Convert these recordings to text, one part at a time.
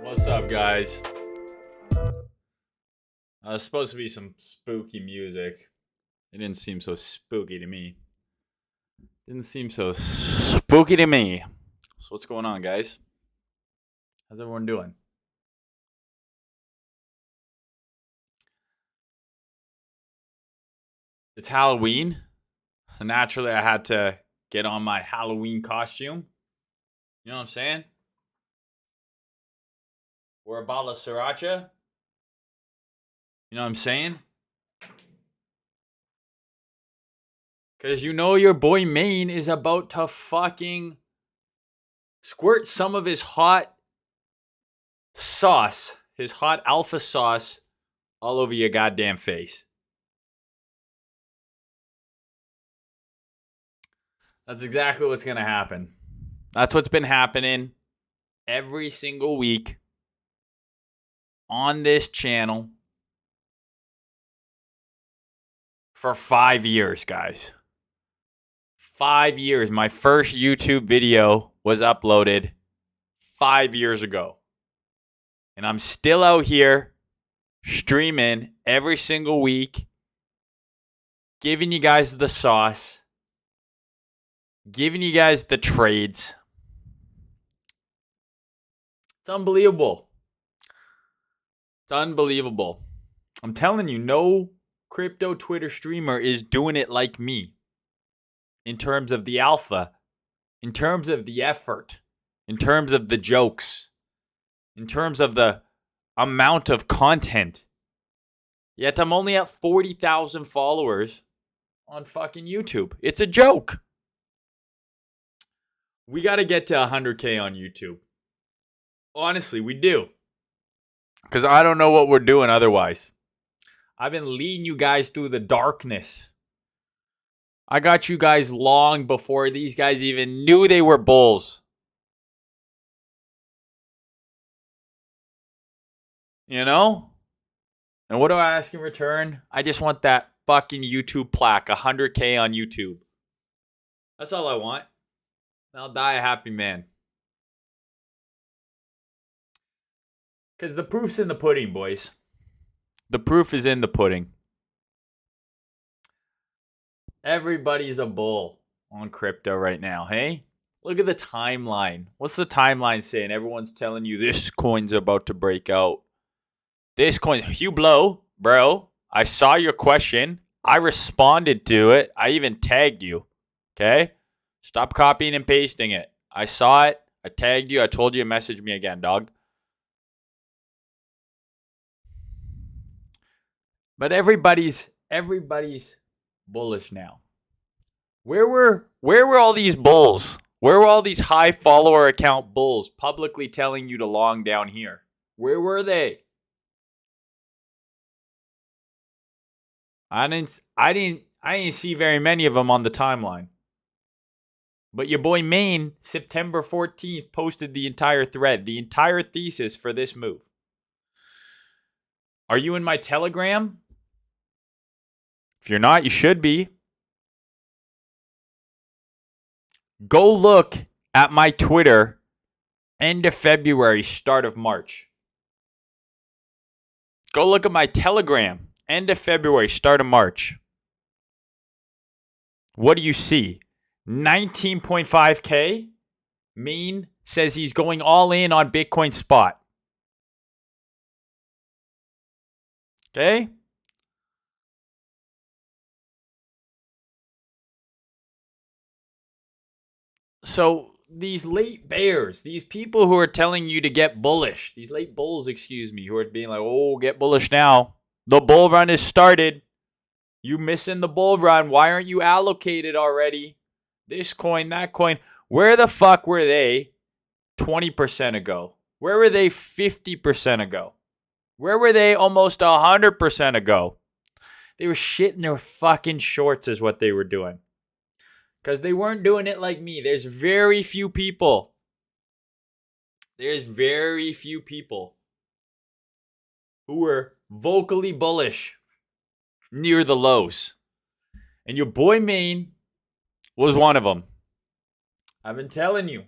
What's up, guys? It's supposed to be some spooky music. It didn't seem so spooky to me. Didn't seem so spooky to me. So what's going on, guys? How's everyone doing? It's Halloween. So naturally, I had to get on my Halloween costume. You know what I'm saying? Wear a bottle of sriracha. You know what I'm saying? Because you know your boy Mayne is about to fucking squirt some of his hot sauce, his hot alpha sauce, all over your goddamn face. That's exactly what's going to happen. That's what's been happening every single week on this channel for 5 years, guys. 5 years. My first YouTube video was uploaded 5 years ago. And I'm still out here streaming every single week, giving you guys the sauce, giving you guys the trades. It's unbelievable. It's unbelievable. I'm telling you, no crypto Twitter streamer is doing it like me. In terms of the alpha, in terms of the effort, in terms of the jokes, in terms of the amount of content. Yet I'm only at 40,000 followers on fucking YouTube. It's a joke. We got to get to 100K on YouTube. Honestly, we do. Because I don't know what we're doing otherwise. I've been leading you guys through the darkness. I got you guys long before these guys even knew they were bulls. You know? And what do I ask in return? I just want that fucking YouTube plaque, 100K on YouTube. That's all I want. I'll die a happy man. Because the proof's in the pudding, boys. The proof is in the pudding. Everybody's a bull on crypto right now, hey? Look at the timeline. What's the timeline saying? Everyone's telling you this coin's about to break out. This coin, you blow, bro. I saw your question. I responded to it. I even tagged you, okay? Stop copying and pasting it. I saw it. I tagged you. I told you to message me again, dog. But everybody's bullish now. Where were all these bulls? Where were all these high follower account bulls publicly telling you to long down here? Where were they? I didn't see very many of them on the timeline. But your boy Mayne, September 14th, posted the entire thread, the entire thesis for this move. Are you in my Telegram? If you're not, you should be. Go look at my Twitter end of February, start of March. Go look at my Telegram end of February, start of March. What do you see? 19.5K. Mayne says he's going all in on Bitcoin spot. Okay? So these late bears, these people who are telling you to get bullish, these late bulls, who are being like, oh, get bullish now. The bull run is started. You missing the bull run. Why aren't you allocated already? This coin, that coin. Where the fuck were they 20% ago? Where were they 50% ago? Where were they almost 100% ago? They were shitting their fucking shorts is what they were doing. Because they weren't doing it like me. There's very few people. There's very few people who were vocally bullish near the lows. And your boy Mayne was one of them. I've been telling you.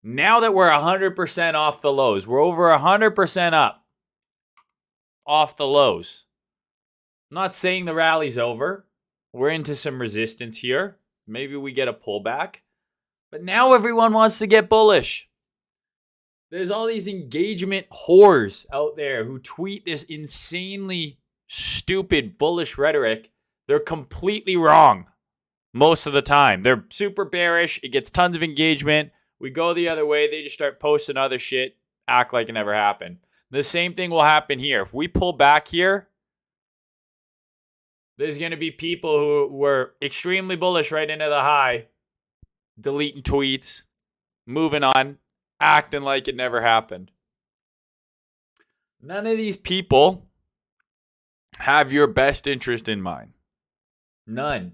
Now that we're 100% off the lows, we're over 100% up off the lows. I'm not saying the rally's over. We're into some resistance here. Maybe we get a pullback. But now everyone wants to get bullish. There's all these engagement whores out there who tweet this insanely stupid bullish rhetoric. They're completely wrong most of the time. They're super bearish. It gets tons of engagement. We go the other way. They just start posting other shit, act like it never happened. The same thing will happen here. If we pull back here, there's going to be people who were extremely bullish right into the high, deleting tweets, moving on, acting like it never happened. None of these people have your best interest in mind. None.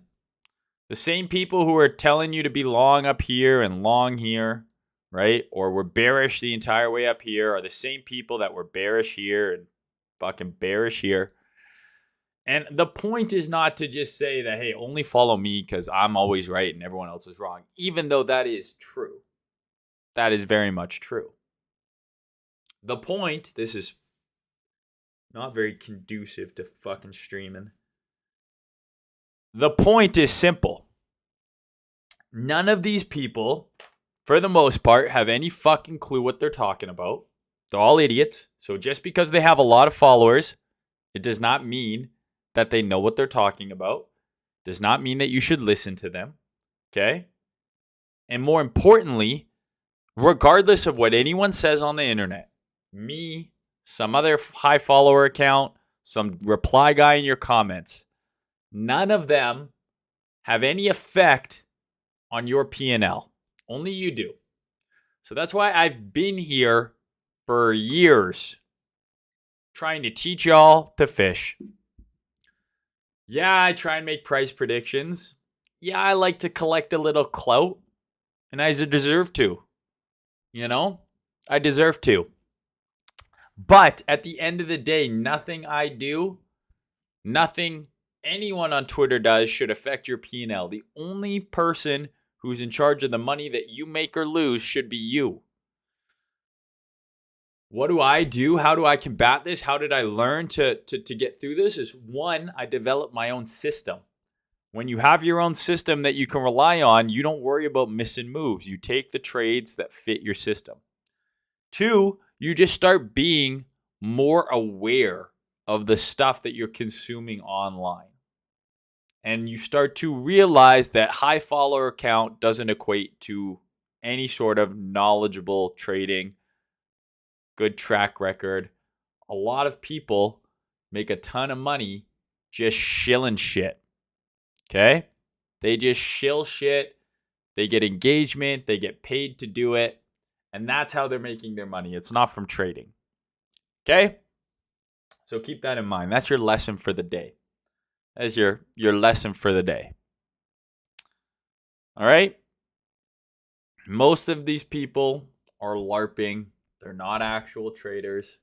The same people who are telling you to be long up here and long here, right? Or were bearish the entire way up here are the same people that were bearish here and fucking bearish here. And the point is not to just say that, hey, only follow me because I'm always right and everyone else is wrong, even though that is true. That is very much true. The point, this is not very conducive to fucking streaming. The point is simple. None of these people, for the most part, have any fucking clue what they're talking about. They're all idiots. So just because they have a lot of followers, it does not mean that they know what they're talking about. Does not mean that you should listen to them. Okay? And more importantly, regardless of what anyone says on the internet, me, some other high follower account, some reply guy in your comments, none of them have any effect on your P&L. Only you do. So that's why I've been here for years trying to teach y'all to fish. Yeah, I try and make price predictions. Yeah, I like to collect a little clout. And I deserve to. You know? I deserve to. But at the end of the day, nothing I do, nothing anyone on Twitter does should affect your P&L. The only person who's in charge of the money that you make or lose should be you. What do I do? How do I combat this? How did I learn to get through this? Is one, I developed my own system. When you have your own system that you can rely on, you don't worry about missing moves. You take the trades that fit your system. Two, you just start being more aware of the stuff that you're consuming online. And you start to realize that high follower count doesn't equate to any sort of knowledgeable trading, good track record. A lot of people make a ton of money just shilling shit. Okay? They just shill shit. They get engagement. They get paid to do it. And that's how they're making their money. It's not from trading. Okay? So keep that in mind. That's your lesson for the day. That's your lesson for the day. All right? Most of these people are LARPing. They're not actual traders.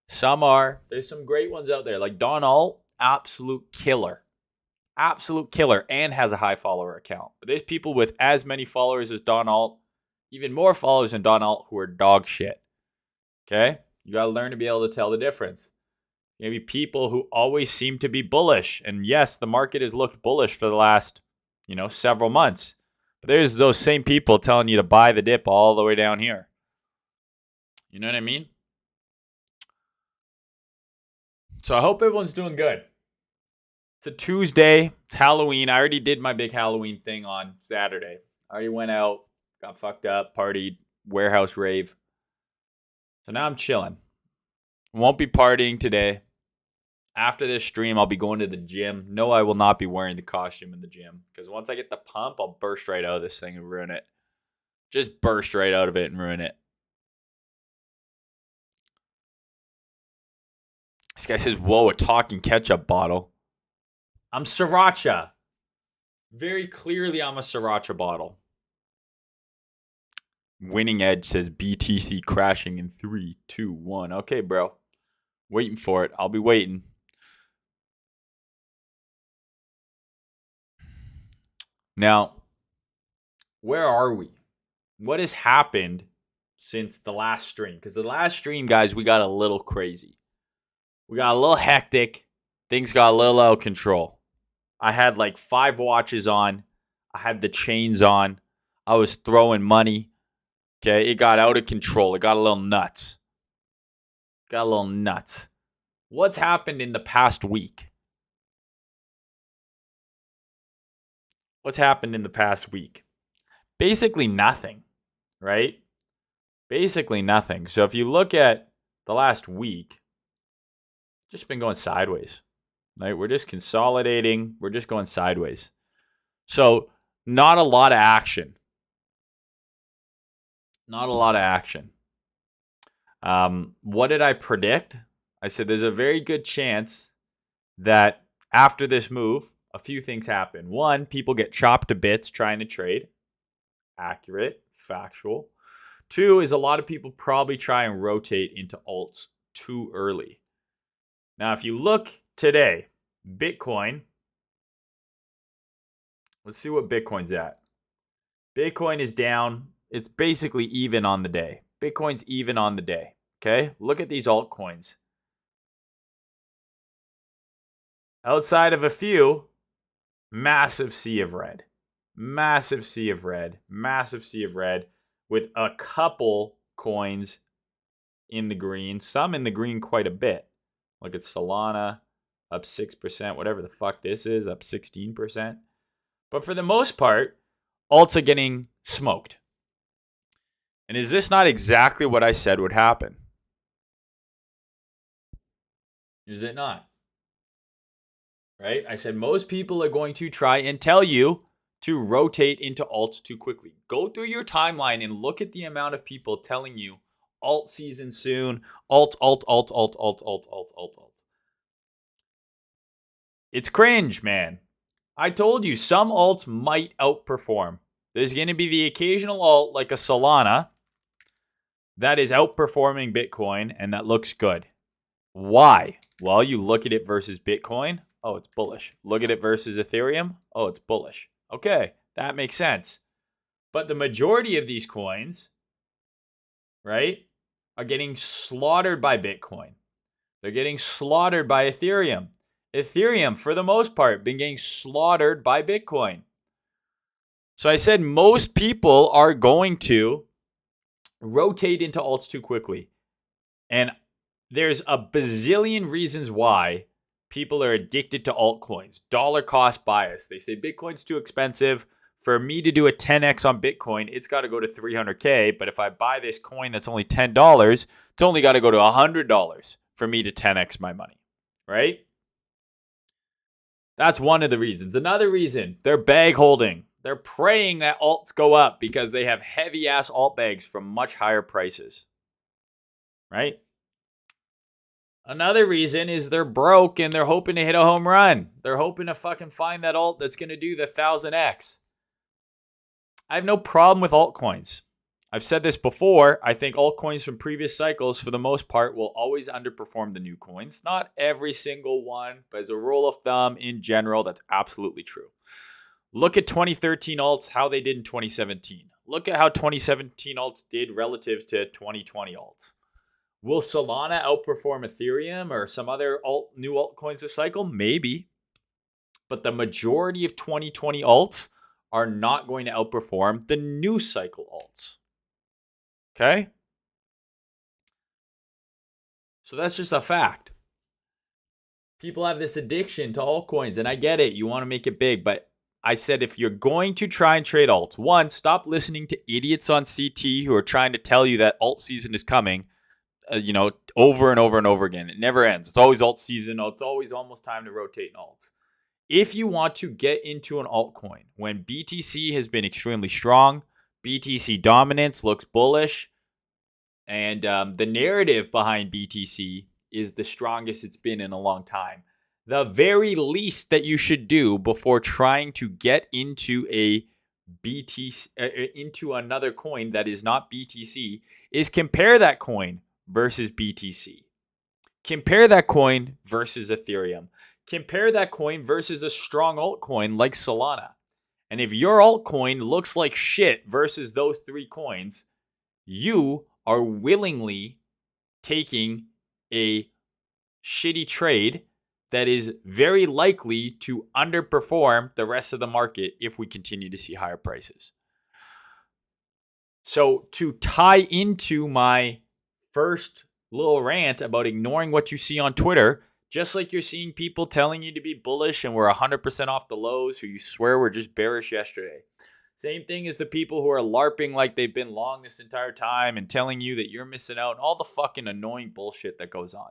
Some are. There's some great ones out there. Like Don Alt, absolute killer. Absolute killer and has a high follower account. But there's people with as many followers as Don Alt, even more followers than Don Alt, who are dog shit. Okay? You got to learn to be able to tell the difference. Maybe people who always seem to be bullish. And yes, the market has looked bullish for the last, several months. But there's those same people telling you to buy the dip all the way down here. You know what I mean? So I hope everyone's doing good. It's a Tuesday. It's Halloween. I already did my big Halloween thing on Saturday. I already went out, got fucked up, partied, warehouse rave. So now I'm chilling. Won't be partying today. After this stream, I'll be going to the gym. No, I will not be wearing the costume in the gym. Because once I get the pump, I'll burst right out of this thing and ruin it. Just burst right out of it and ruin it. This guy says, whoa, a talking ketchup bottle. I'm Sriracha. Very clearly, I'm a Sriracha bottle. Winning Edge says BTC crashing in 3, 2, 1. Okay, bro. Waiting for it. I'll be waiting. Now, where are we? What has happened since the last stream. Because the last stream, guys, we got a little crazy. We got a little hectic. Things got a little out of control. I had like 5 watches on. I had the chains on. I was throwing money. Okay, it got out of control. It got a little nuts. What's happened in the past week? Basically nothing, right? Basically nothing. So if you look at the last week, just been going sideways. Right? We're just consolidating. We're just going sideways. So not a lot of action. What did I predict? I said there's a very good chance that after this move, a few things happen. 1, people get chopped to bits trying to trade. Accurate, factual. 2 is a lot of people probably try and rotate into alts too early. Now, if you look today, Bitcoin, let's see what Bitcoin's at. Bitcoin is down. It's basically even on the day. Bitcoin's even on the day. Okay? Look at these altcoins. Outside of a few, massive sea of red. Massive sea of red. With a couple coins in the green. Some in the green quite a bit. Look at Solana, up 6%. Whatever the fuck this is, up 16%. But for the most part, alts are getting smoked. And is this not exactly what I said would happen? Is it not? Right? I said most people are going to try and tell you to rotate into alts too quickly. Go through your timeline and look at the amount of people telling you alt season soon, alt. It's cringe, man. I told you some alts might outperform. There's going to be the occasional alt like a Solana that is outperforming Bitcoin and that looks good. Why? Well, you look at it versus Bitcoin. Oh, it's bullish. Look at it versus Ethereum. Oh, it's bullish. Okay, that makes sense. But the majority of these coins, right, are getting slaughtered by Bitcoin. They're getting slaughtered by Ethereum. Ethereum, for the most part, been getting slaughtered by Bitcoin. So I said most people are going to rotate into alts too quickly. And there's a bazillion reasons why people are addicted to altcoins. Dollar cost bias. They say Bitcoin's too expensive. For me to do a 10x on Bitcoin, it's got to go to 300K. But if I buy this coin that's only $10, it's only got to go to $100 for me to 10x my money. Right? That's one of the reasons. Another reason, they're bag holding. They're praying that alts go up because they have heavy ass alt bags from much higher prices. Right? Another reason is they're broke and they're hoping to hit a home run. They're hoping to fucking find that alt that's going to do the 1000x. I have no problem with altcoins. I've said this before. I think altcoins from previous cycles, for the most part, will always underperform the new coins. Not every single one, but as a rule of thumb, in general, that's absolutely true. Look at 2013 alts, how they did in 2017. Look at how 2017 alts did relative to 2020 alts. Will Solana outperform Ethereum or some other new altcoins this cycle? Maybe. But the majority of 2020 alts are not going to outperform the new cycle alts. Okay? So that's just a fact. People have this addiction to altcoins, and I get it. You want to make it big, but I said if you're going to try and trade alts, 1, stop listening to idiots on CT who are trying to tell you that alt season is coming, over and over and over again. It never ends. It's always alt season. It's always almost time to rotate in alts. If you want to get into an altcoin, when BTC has been extremely strong, BTC dominance looks bullish, and the narrative behind BTC is the strongest it's been in a long time. The very least that you should do before trying to get into a BTC, into another coin that is not BTC, is compare that coin versus BTC. Compare that coin versus Ethereum. Compare that coin versus a strong altcoin like Solana. And if your altcoin looks like shit versus those 3 coins, you are willingly taking a shitty trade that is very likely to underperform the rest of the market if we continue to see higher prices. So to tie into my first little rant about ignoring what you see on Twitter, just like you're seeing people telling you to be bullish and we're 100% off the lows who you swear were just bearish yesterday. Same thing as the people who are LARPing like they've been long this entire time and telling you that you're missing out and all the fucking annoying bullshit that goes on.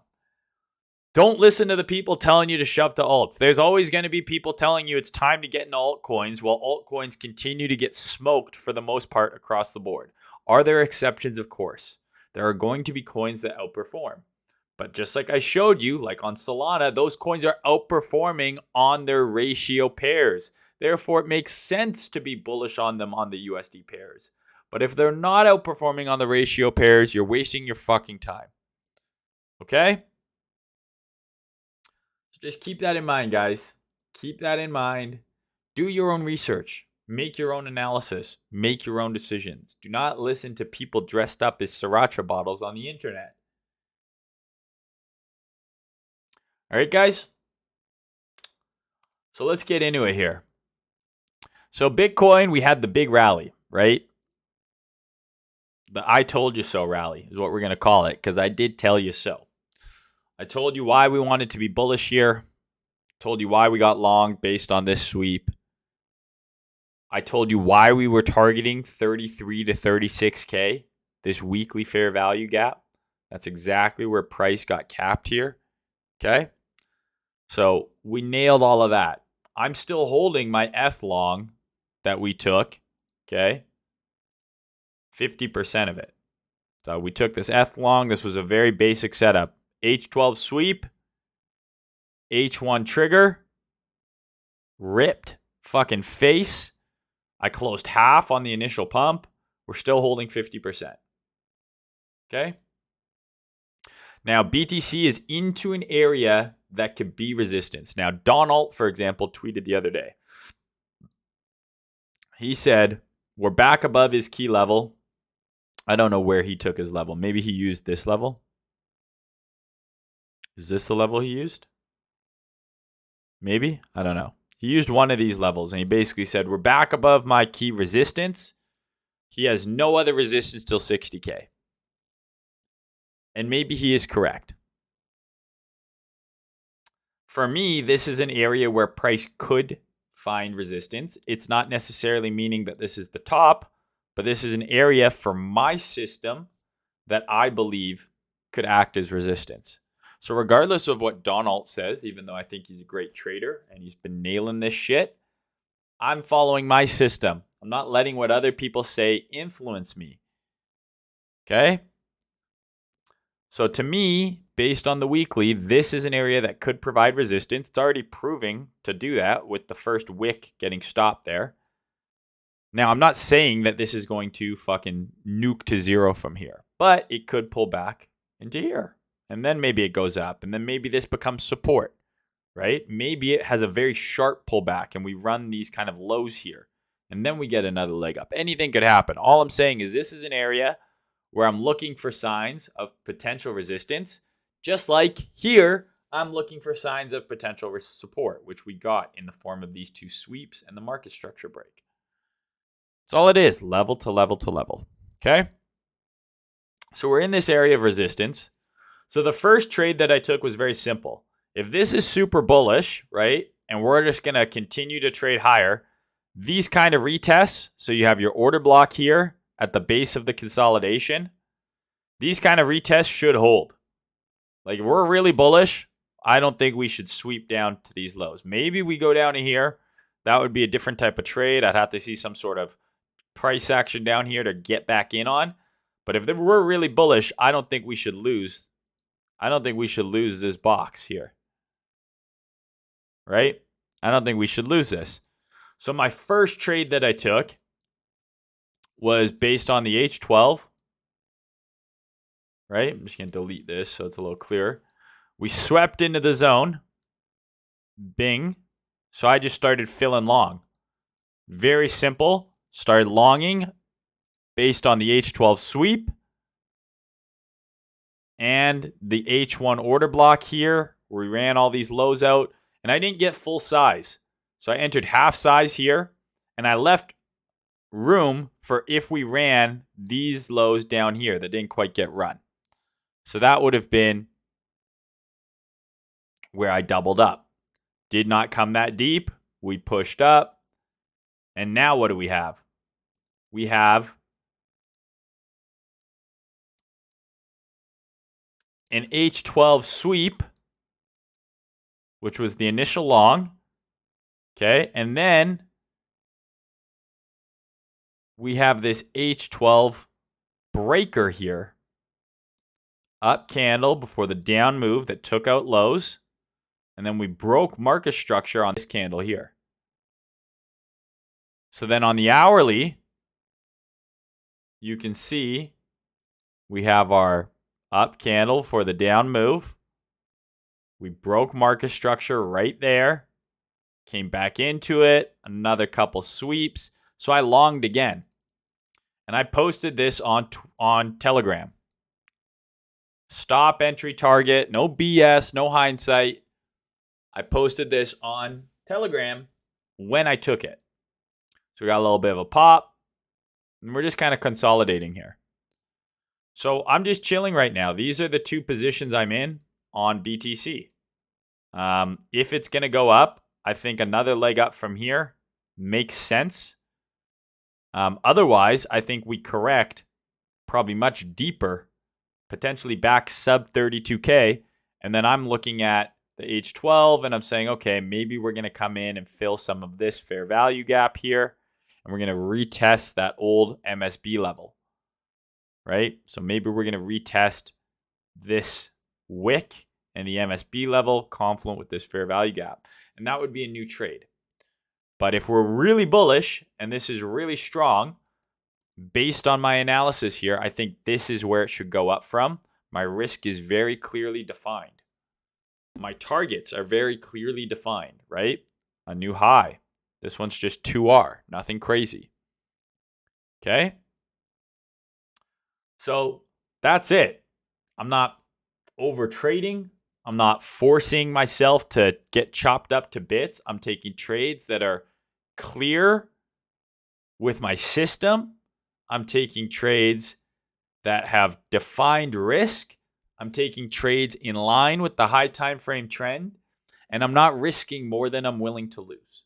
Don't listen to the people telling you to shove to alts. There's always going to be people telling you it's time to get into altcoins while altcoins continue to get smoked for the most part across the board. Are there exceptions? Of course. There are going to be coins that outperform. But just like I showed you, like on Solana, those coins are outperforming on their ratio pairs. Therefore, it makes sense to be bullish on them on the USD pairs. But if they're not outperforming on the ratio pairs, you're wasting your fucking time. Okay? Just keep that in mind, guys. Keep that in mind. Do your own research. Make your own analysis. Make your own decisions. Do not listen to people dressed up as sriracha bottles on the internet. All right, guys. So let's get into it here. So Bitcoin, we had the big rally, right? The I told you so rally is what we're going to call it because I did tell you so. I told you why we wanted to be bullish here. Told you why we got long based on this sweep. I told you why we were targeting 33 to 36K, this weekly fair value gap. That's exactly where price got capped here. Okay? So we nailed all of that. I'm still holding my F long that we took. Okay? 50% of it. So we took this F long. This was a very basic setup. H12 sweep, H1 trigger, ripped fucking face. I closed half on the initial pump. We're still holding 50%. Okay? Now, BTC is into an area that could be resistance. Now, Donald, for example, tweeted the other day. He said, we're back above his key level. I don't know where he took his level. Maybe he used this level. Is this the level he used? Maybe? I don't know. He used one of these levels and he basically said, we're back above my key resistance. He has no other resistance till 60K. And maybe he is correct. For me, this is an area where price could find resistance. It's not necessarily meaning that this is the top, but this is an area for my system that I believe could act as resistance. So regardless of what Donald says, even though I think he's a great trader and he's been nailing this shit, I'm following my system. I'm not letting what other people say influence me. Okay? So to me, based on the weekly, this is an area that could provide resistance. It's already proving to do that with the first wick getting stopped there. Now, I'm not saying that this is going to fucking nuke to zero from here, but it could pull back into here. And then maybe it goes up. And then maybe this becomes support, right? Maybe it has a very sharp pullback and we run these kind of lows here. And then we get another leg up. Anything could happen. All I'm saying is this is an area where I'm looking for signs of potential resistance. Just like here, I'm looking for signs of potential support, which we got in the form of these two sweeps and the market structure break. That's all it is, level to level to level. Okay? So we're in this area of resistance. So the first trade that I took was very simple. If this is super bullish, right, and we're just going to continue to trade higher, these kind of retests, so you have your order block here at the base of the consolidation, these kind of retests should hold. Like if we're really bullish, I don't think we should sweep down to these lows. Maybe we go down to here. That would be a different type of trade. I'd have to see some sort of price action down here to get back in on. But if we're really bullish, I don't think we should lose. I don't think we should lose this box here. Right? I don't think we should lose this. So my first trade that I took was based on the H12. Right? I'm just going to delete this so it's a little clearer. We swept into the zone. Bing. So I just started filling long. Very simple. Started longing based on the H12 sweep. and the H1 order block here. We ran all these lows out, and I didn't get full size. So I entered half size here, and I left room for if we ran these lows down here that didn't quite get run. So that would have been where I doubled up. Did not come that deep. We pushed up. And now what do we have? We have an H12 sweep, which was the initial long. Okay, and then we have this H12 breaker here. Up candle before the down move that took out lows. And then we broke market structure on this candle here. So then on the hourly, you can see we have our up candle for the down move. We broke market structure right there. Came back into it. Another couple sweeps. So I longed again. And I posted this on Telegram. Stop entry target. No BS. No hindsight. I posted this on Telegram when I took it. So we got a little bit of a pop. And we're just kind of consolidating here. So I'm just chilling right now. These are the two positions I'm in on BTC. If it's going to go up, I think another leg up from here makes sense. Otherwise, I think we correct probably much deeper, potentially back sub 32K. And then I'm looking at the H12 and I'm saying, okay, maybe we're going to come in and fill some of this fair value gap here. And we're going to retest that old MSB level, right? So maybe we're going to retest this wick and the MSB level confluent with this fair value gap. And that would be a new trade. But if we're really bullish and this is really strong, based on my analysis here, I think this is where it should go up from. My risk is very clearly defined. My targets are very clearly defined, right? A new high. This one's just 2R, nothing crazy. Okay? So that's it. I'm not over trading. I'm not forcing myself to get chopped up to bits. I'm taking trades that are clear with my system. I'm taking trades that have defined risk. I'm taking trades in line with the high time frame trend, and I'm not risking more than I'm willing to lose.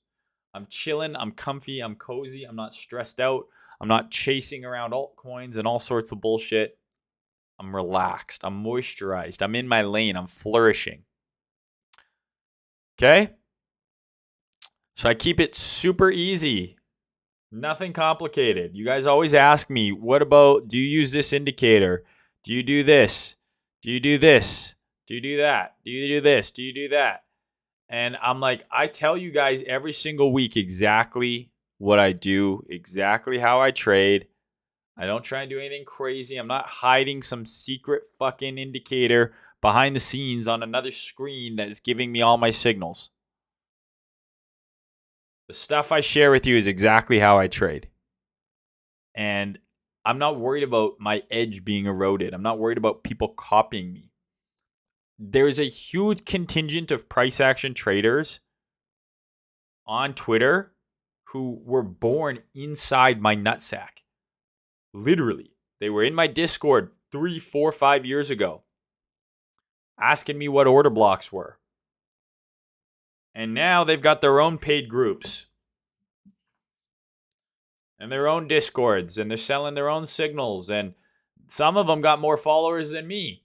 I'm chilling, I'm comfy, I'm cozy, I'm not stressed out. I'm not chasing around altcoins and all sorts of bullshit. I'm relaxed, I'm moisturized, I'm in my lane, I'm flourishing. Okay? So I keep it super easy. Nothing complicated. You guys always ask me, what about, do you use this indicator? Do you do this? Do you do this? Do you do that? Do you do this? Do you do that? And I'm like, I tell you guys every single week exactly what I do, exactly how I trade. I don't try and do anything crazy. I'm not hiding some secret fucking indicator behind the scenes on another screen that is giving me all my signals. The stuff I share with you is exactly how I trade. And I'm not worried about my edge being eroded. I'm not worried about people copying me. There's a huge contingent of price action traders on Twitter who were born inside my nutsack. Literally. They were in my Discord 3, 4, 5 years ago asking me what order blocks were. And now they've got their own paid groups and their own Discords, and they're selling their own signals, and some of them got more followers than me.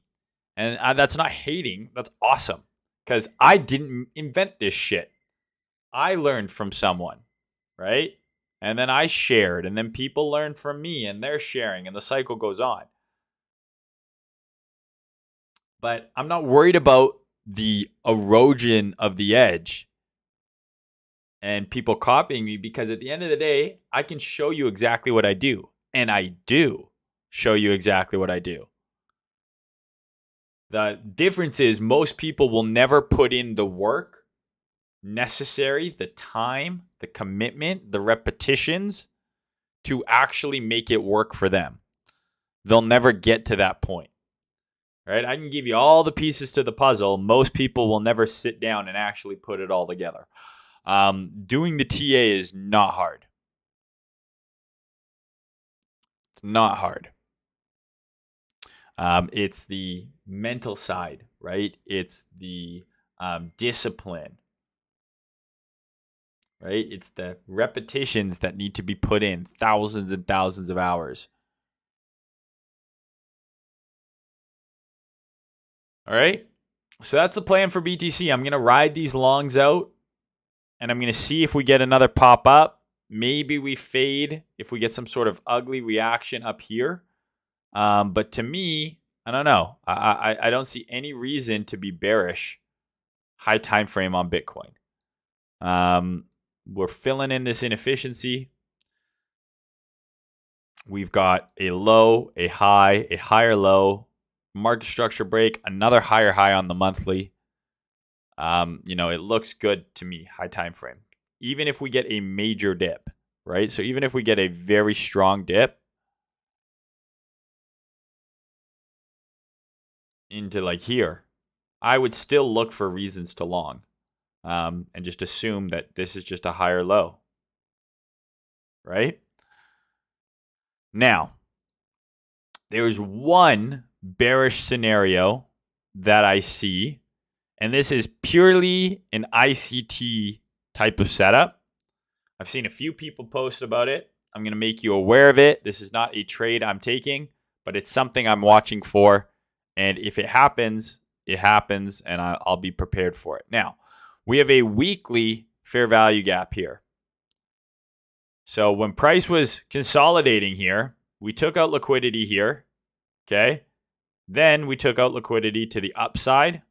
And that's not hating. That's awesome, because I didn't invent this shit. I learned from someone, right? And then I shared, and then people learned from me, and they're sharing, and the cycle goes on. But I'm not worried about the erosion of the edge and people copying me, because at the end of the day, I can show you exactly what I do. And I do show you exactly what I do. The difference is most people will never put in the work necessary, the time, the commitment, the repetitions to actually make it work for them. They'll never get to that point. right? I can give you all the pieces to the puzzle. Most people will never sit down and actually put it all together. Doing the TA is not hard. It's not hard. It's the mental side, right? It's the discipline, right? It's the repetitions that need to be put in, thousands and thousands of hours. All right. So that's the plan for BTC. I'm going to ride these longs out and I'm going to see if we get another pop up. Maybe we fade if we get some sort of ugly reaction up here. But to me, I don't know. I don't see any reason to be bearish high time frame on Bitcoin. We're filling in this inefficiency. We've got a low, a high, a higher low, market structure break, another higher high on the monthly. It looks good to me, high time frame. Even if we get a major dip, right? So even if we get a very strong dip into like here, I would still look for reasons to long, and just assume that this is just a higher low, right? Now, there's one bearish scenario that I see, and this is purely an ICT type of setup. I've seen a few people post about it. I'm going to make you aware of it. This is not a trade I'm taking, but it's something I'm watching for. And if it happens, it happens, and I'll be prepared for it. Now, we have a weekly fair value gap here. So when price was consolidating here, we took out liquidity here, okay? Then we took out liquidity to the upside,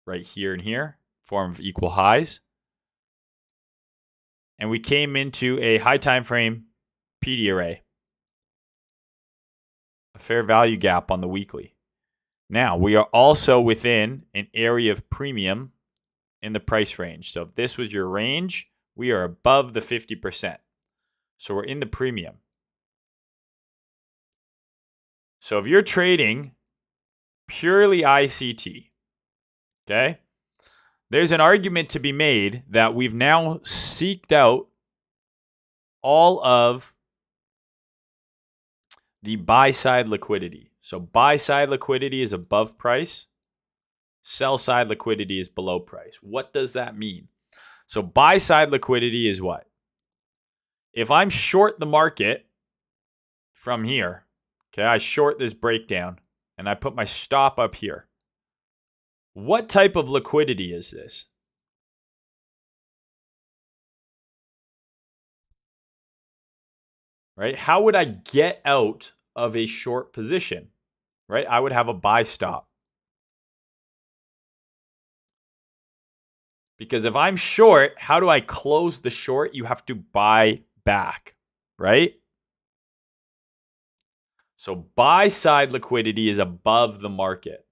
right here and here, form of equal highs. And we came into a high time frame PD array, a fair value gap on the weekly. Now, we are also within an area of premium in the price range. So if this was your range, we are above the 50%. So we're in the premium. So if you're trading purely ICT, okay, there's an argument to be made that we've now seeked out all of the buy-side liquidity. So buy-side liquidity is above price. Sell-side liquidity is below price. What does that mean? So buy-side liquidity is what? If I'm short the market from here, okay, I short this breakdown and I put my stop up here. What type of liquidity is this? Right? How would I get out of a short position? Right? I would have a buy stop. Because if I'm short, how do I close the short? You have to buy back, right? So buy side liquidity is above the market.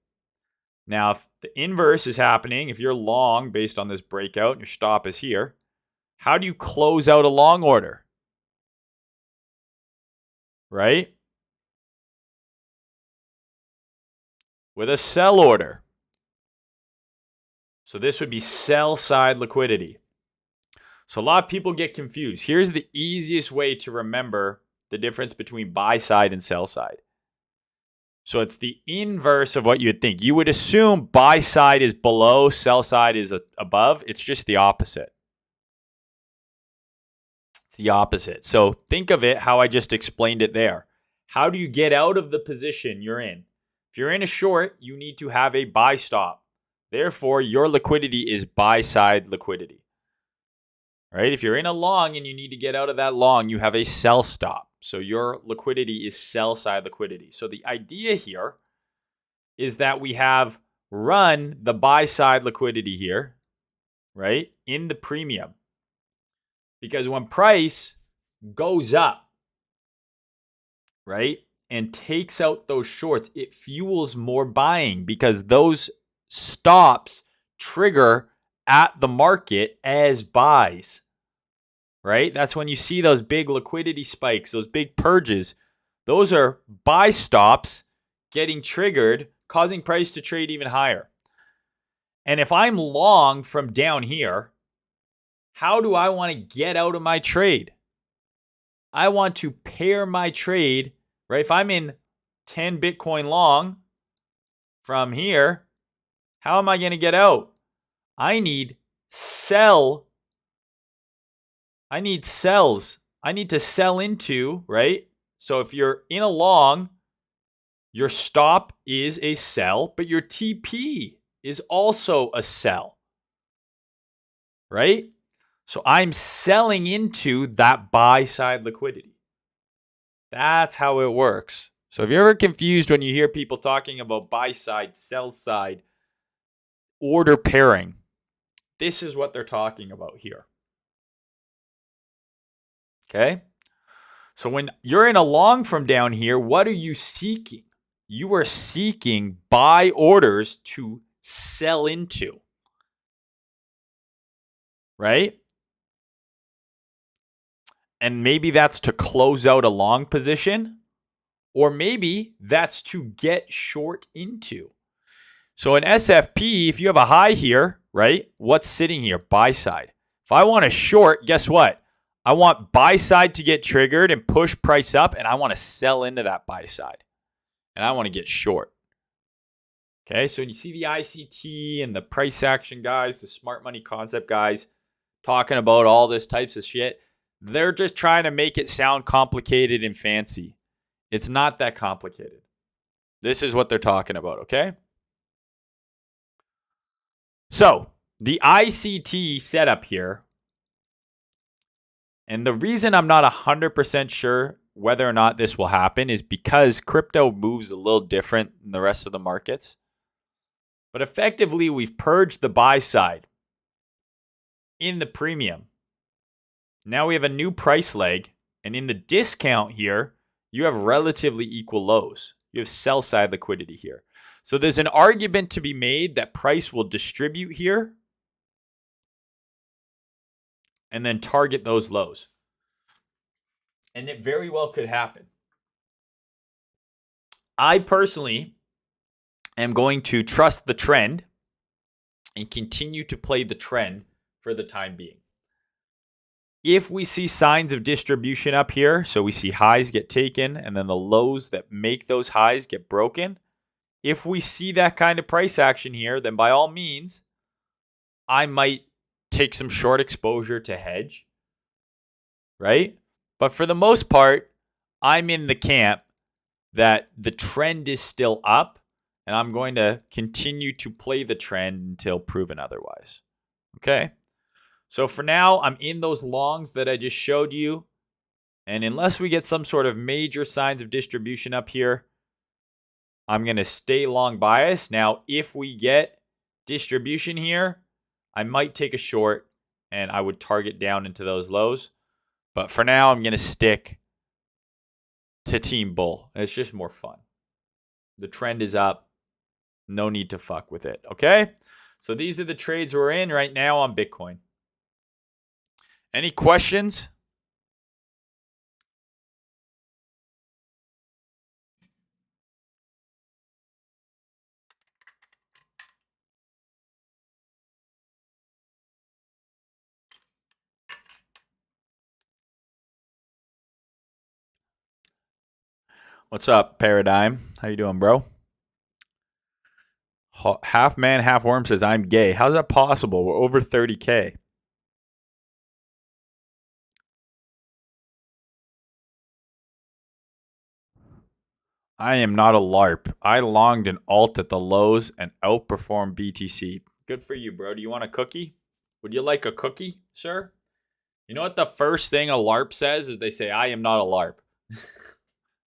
Now, if the inverse is happening, if you're long based on this breakout and your stop is here, how do you close out a long order? Right? With a sell order. So this would be sell side liquidity. So a lot of people get confused. Here's the easiest way to remember the difference between buy side and sell side. So it's the inverse of what you would think. You would assume buy side is below, sell side is above. It's just the opposite. It's the opposite. So think of it how I just explained it there. How do you get out of the position you're in? If you're in a short, you need to have a buy stop. Therefore, your liquidity is buy side liquidity. Right? If you're in a long and you need to get out of that long, you have a sell stop. So your liquidity is sell side liquidity. So the idea here is that we have run the buy side liquidity here, right, in the premium. Because when price goes up, right, and takes out those shorts, it fuels more buying because those stops trigger at the market as buys, right? That's when you see those big liquidity spikes, those big purges. Those are buy stops getting triggered causing price to trade even higher. And if I'm long from down here, how do I want to get out of my trade? I want to pair my trade, right? If I'm in 10 Bitcoin long from here, how am I going to get out? I need sells. I need to sell into, right? So if you're in a long, your stop is a sell, but your TP is also a sell, right? So I'm selling into that buy side liquidity. That's how it works. So if you're ever confused when you hear people talking about buy side, sell side, order pairing, this is what they're talking about here. Okay? So when you're in a long from down here, what are you seeking? You are seeking buy orders to sell into. Right? And maybe that's to close out a long position, or maybe that's to get short into. So in SFP, if you have a high here, right, what's sitting here? Buy side. If I want a short, guess what? I want buy side to get triggered and push price up, and I want to sell into that buy side. And I want to get short. Okay, so when you see the ICT and the price action guys, the smart money concept guys talking about all this types of shit, they're just trying to make it sound complicated and fancy. It's not that complicated. This is what they're talking about, okay? So, the ICT setup here, and the reason I'm not 100% sure whether or not this will happen is because crypto moves a little different than the rest of the markets. But effectively, we've purged the buy side in the premium. Now we have a new price leg, and in the discount here, you have relatively equal lows. You have sell side liquidity here. So there's an argument to be made that price will distribute here and then target those lows. And it very well could happen. I personally am going to trust the trend and continue to play the trend for the time being. If we see signs of distribution up here, so we see highs get taken and then the lows that make those highs get broken, if we see that kind of price action here, then by all means, I might take some short exposure to hedge, right? But for the most part, I'm in the camp that the trend is still up, and I'm going to continue to play the trend until proven otherwise. Okay? So for now, I'm in those longs that I just showed you. And unless we get some sort of major signs of distribution up here, I'm going to stay long bias. Now, if we get distribution here, I might take a short and I would target down into those lows. But for now, I'm going to stick to Team Bull. It's just more fun. The trend is up. No need to fuck with it. Okay? So these are the trades we're in right now on Bitcoin. Any questions? What's up, Paradigm? How you doing, bro? Half man, half worm says I'm gay. How's that possible? We're over 30K. I am not a LARP. I longed an alt at the lows and outperformed BTC. Good for you, bro. Do you want a cookie? Would you like a cookie, sir? You know what the first thing a LARP says is they say, I am not a LARP.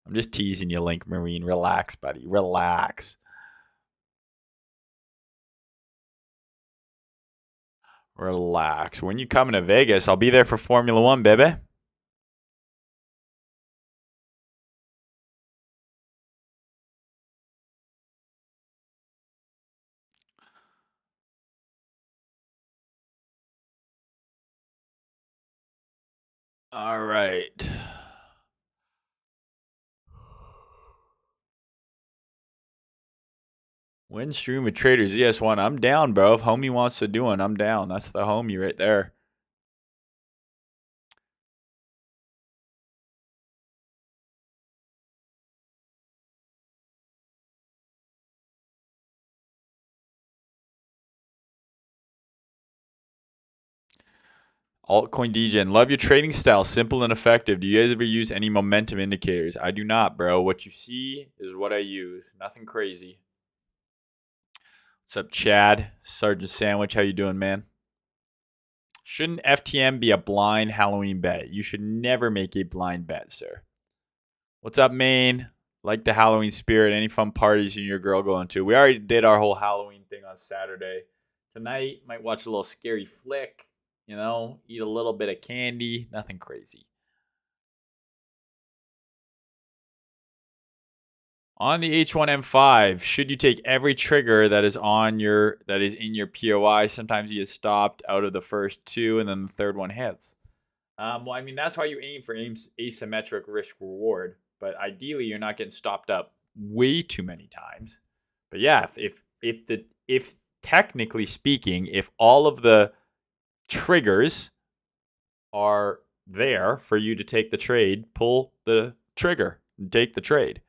I'm just teasing you, Link Marine. Relax, buddy. Relax. Relax. When you coming to Vegas, I'll be there for Formula One, baby. All right. Win stream with traders ES1. I'm down, bro. If homie wants to do one, I'm down. That's the homie right there. Altcoin DGen. Love your trading style. Simple and effective. Do you guys ever use any momentum indicators? I do not, bro. What you see is what I use. Nothing crazy. What's up, Chad? Sergeant Sandwich. How you doing, man? Shouldn't FTM be a blind Halloween bet? You should never make a blind bet, sir. What's up, Mayne? Like the Halloween spirit. Any fun parties you and your girl going to? We already did our whole Halloween thing on Saturday. Tonight, might watch a little scary flick. You know, eat a little bit of candy. Nothing crazy. On the H1M5, should you take every trigger that is in your POI? Sometimes you get stopped out of the first two, and then the third one hits. Well, I mean, that's why you aim for asymmetric risk reward. But ideally, you're not getting stopped up way too many times. But yeah, if technically speaking, if all of the triggers are there for you to take the trade, pull the trigger and take the trade.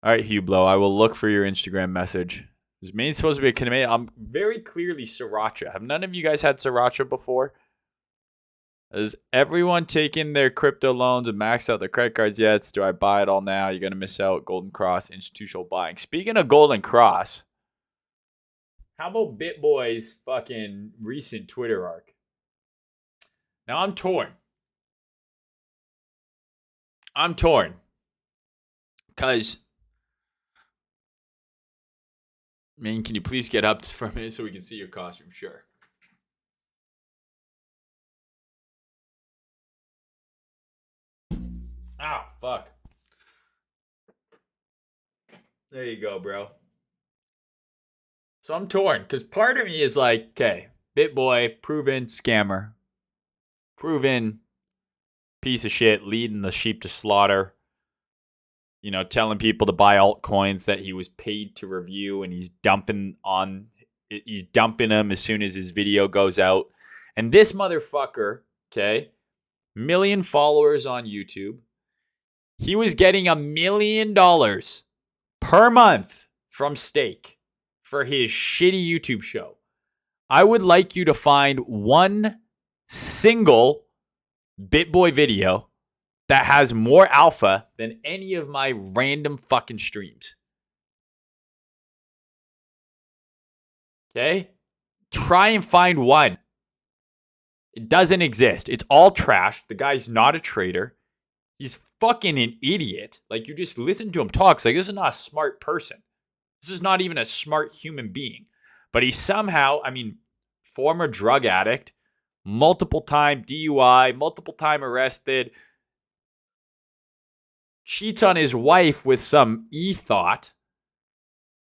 All right, Hublot, I will look for your Instagram message. Is Mayne supposed to be a Canadian? I'm very clearly Sriracha. Have none of you guys had Sriracha before? Has everyone taken their crypto loans and maxed out their credit cards yet? Do I buy it all now? You're going to miss out. Golden Cross institutional buying. Speaking of Golden Cross, how about BitBoy's fucking recent Twitter arc? Now I'm torn. Because, Mayne, can you please get up for a minute so we can see your costume? Sure. Ah, fuck. There you go, bro. So I'm torn because part of me is like, okay, BitBoy, proven scammer, proven piece of shit, leading the sheep to slaughter, you know, telling people to buy altcoins that he was paid to review, and he's dumping them as soon as his video goes out. And this motherfucker, okay, 1 million followers on YouTube, he was getting $1 million per month from Stake for his shitty YouTube show. I would like you to find one single BitBoy video that has more alpha than any of my random fucking streams. Okay? Try and find one. It doesn't exist. It's all trash. The guy's not a trader. He's fucking an idiot. Like, you just listen to him talk. It's like, this is not a smart person. This is not even a smart human being. But he somehow, I mean, former drug addict, multiple time DUI, multiple time arrested, cheats on his wife with some e-thought,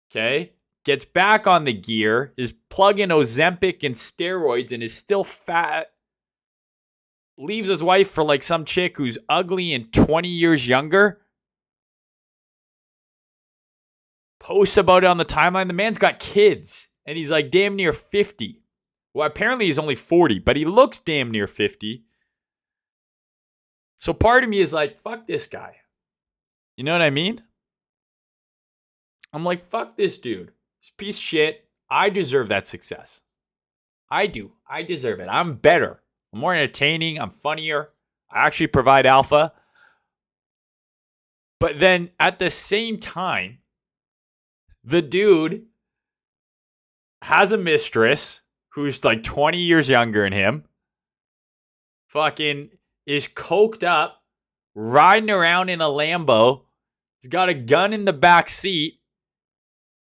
okay? Gets back on the gear, is plugging Ozempic and steroids and is still fat, leaves his wife for like some chick who's ugly and 20 years younger, posts about it on the timeline. The man's got kids, and he's like damn near 50. Well, apparently he's only 40, but he looks damn near 50. So part of me is like, fuck this guy. You know what I mean? I'm like, fuck this dude. This piece of shit. I deserve that success. I do. I deserve it. I'm better. I'm more entertaining. I'm funnier. I actually provide alpha. But then at the same time, the dude has a mistress who's like 20 years younger than him. Fucking is coked up, riding around in a Lambo. He's got a gun in the back seat.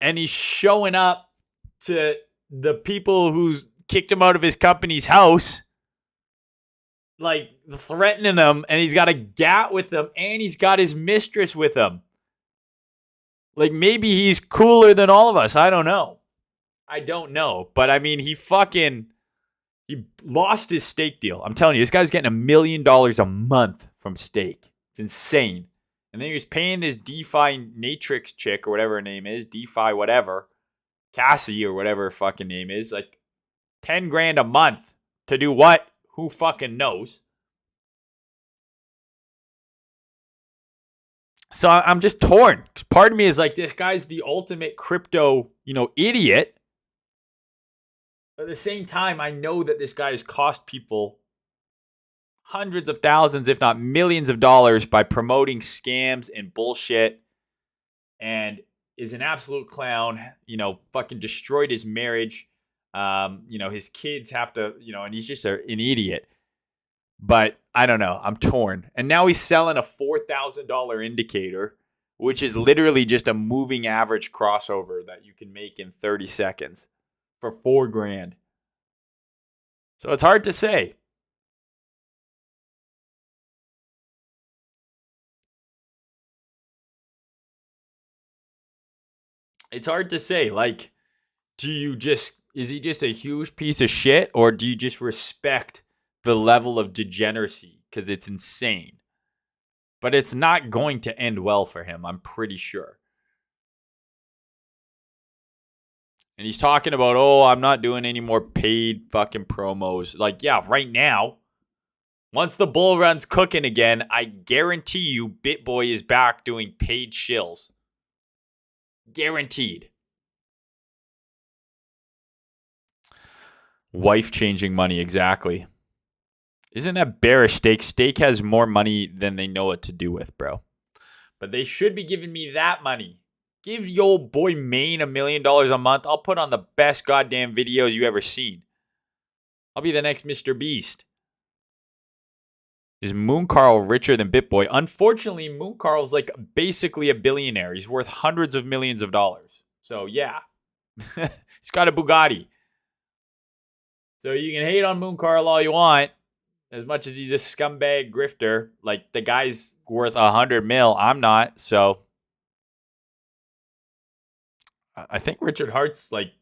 And he's showing up to the people who's kicked him out of his company's house, like threatening them. And he's got a gat with him. And he's got his mistress with him. Like, maybe he's cooler than all of us. I don't know. But I mean, he lost his Stake deal. I'm telling you, this guy's getting $1 million a month from Stake. It's insane. And then he was paying this DeFi Natrix chick or whatever her name is, DeFi whatever, Cassie or whatever her fucking name is, like 10 grand a month to do what? Who fucking knows? So I'm just torn. Part of me is like, this guy's the ultimate crypto, idiot. But at the same time, I know that this guy has cost people hundreds of thousands, if not millions of dollars by promoting scams and bullshit, and is an absolute clown, fucking destroyed his marriage. His kids have to, and he's just an idiot. But I don't know. I'm torn. And now he's selling a $4,000 indicator, which is literally just a moving average crossover that you can make in 30 seconds for $4 grand. So it's hard to say. It's hard to say. Like, is he just a huge piece of shit, or do you just respect the level of degeneracy? Because it's insane. But it's not going to end well for him, I'm pretty sure. And he's talking about, I'm not doing any more paid fucking promos. Like, yeah, right now, once the bull run's cooking again, I guarantee you BitBoy is back doing paid shills. Guaranteed. Wife changing money, exactly. Isn't that bearish Stake? Stake has more money than they know what to do with, bro. But they should be giving me that money. Give your boy Mayne $1 million a month. I'll put on the best goddamn videos you ever seen. I'll be the next Mr. Beast. Is Moon Carl richer than BitBoy? Unfortunately, Moon Carl's like basically a billionaire. He's worth hundreds of millions of dollars. So yeah, he's got a Bugatti. So you can hate on Moon Carl all you want. As much as he's a scumbag grifter, like the guy's worth 100 mil. I'm not. So I think Richard Hart's like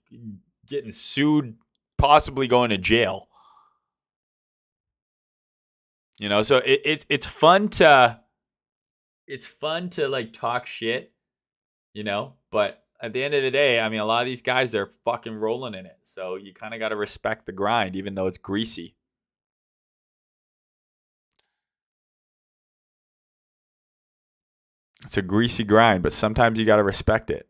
getting sued, possibly going to jail. So it's fun to like talk shit, but at the end of the day, I mean, a lot of these guys are fucking rolling in it. So you kind of got to respect the grind, even though it's greasy. It's a greasy grind, but sometimes you got to respect it.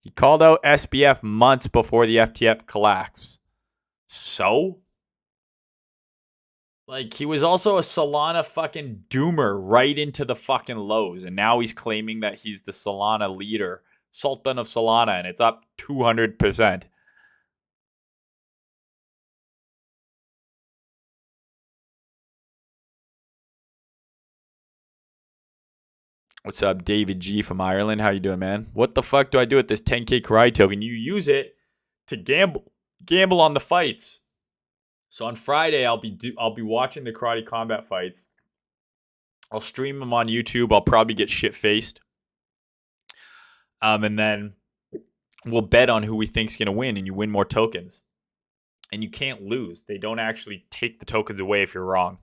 He called out SBF months before the FTX collapse. So? Like, he was also a Solana fucking doomer right into the fucking lows. And now he's claiming that he's the Solana leader, Sultan of Solana, and it's up 200%. What's up, David G from Ireland? How you doing, man? What the fuck do I do with this 10K karate token? You use it to gamble on the fights. So on Friday, I'll be watching the karate combat fights. I'll stream them on YouTube. I'll probably get shit-faced. And then we'll bet on who we think's going to win, and you win more tokens. And you can't lose. They don't actually take the tokens away if you're wrong.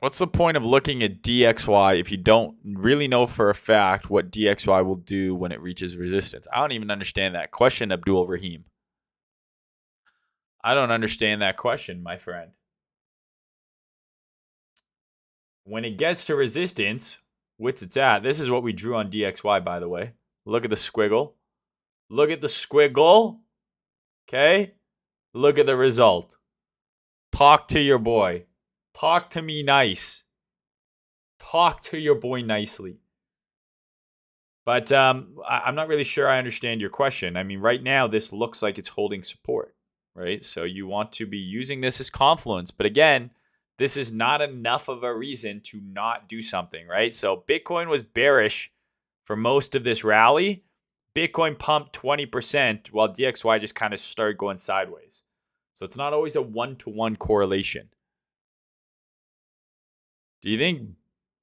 What's the point of looking at DXY if you don't really know for a fact what DXY will do when it reaches resistance? I don't even understand that question, Abdul Rahim. I don't understand that question, my friend. When it gets to resistance, which it's at, this is what we drew on DXY, by the way. Look at the squiggle. Look at the squiggle. Okay? Look at the result. Talk to your boy. Talk to me nice. Talk to your boy nicely. But I'm not really sure I understand your question. I mean, right now, this looks like it's holding support, right? So you want to be using this as confluence. But again, this is not enough of a reason to not do something, right? So Bitcoin was bearish for most of this rally. Bitcoin pumped 20% while DXY just kind of started going sideways. So it's not always a one-to-one correlation. Do you think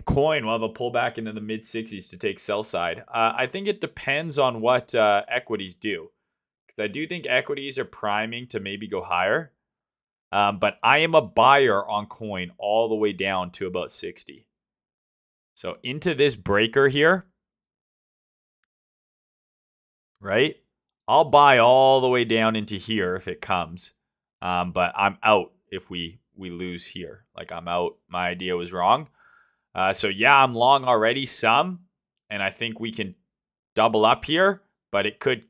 Coin will have a pullback into the mid 60s to take sell side. I think it depends on what equities do. Because I do think equities are priming to maybe go higher. But I am a buyer on coin all the way down to about 60. So into this breaker here, right? I'll buy all the way down into here if it comes. But I'm out if we lose here. Like, I'm out. My idea was wrong. So yeah, I'm long already some, and I think we can double up here, but it could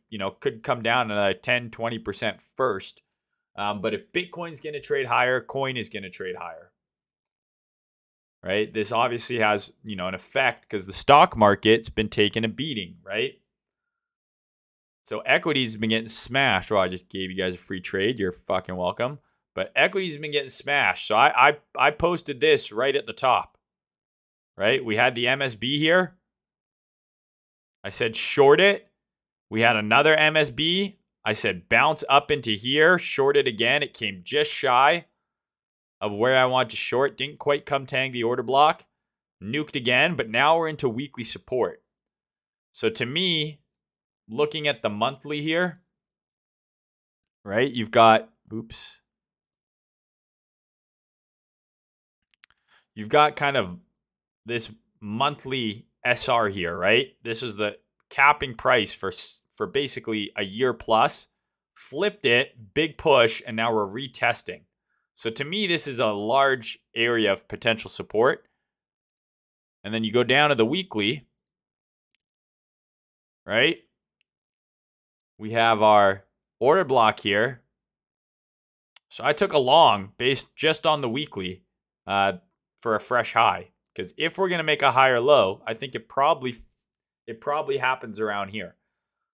come down another 10, 20% first. But if Bitcoin's going to trade higher, coin is going to trade higher. Right? This obviously has, an effect because the stock market's been taking a beating, right? So equities have been getting smashed. Well, I just gave you guys a free trade. You're fucking welcome. But equities have been getting smashed. So I posted this right at the top. Right? We had the MSB here. I said short it. We had another MSB. I said bounce up into here, short it again. It came just shy of where I want to short. Didn't quite come tang the order block. Nuked again, but now we're into weekly support. So to me, looking at the monthly here, right? You've got, you've got kind of this monthly SR here, right? This is the capping price for basically a year plus. Flipped it, big push, and now we're retesting. So to me, this is a large area of potential support. And then you go down to the weekly, right? We have our order block here. So I took a long based just on the weekly for a fresh high. Because if we're going to make a higher low, I think it probably happens around here.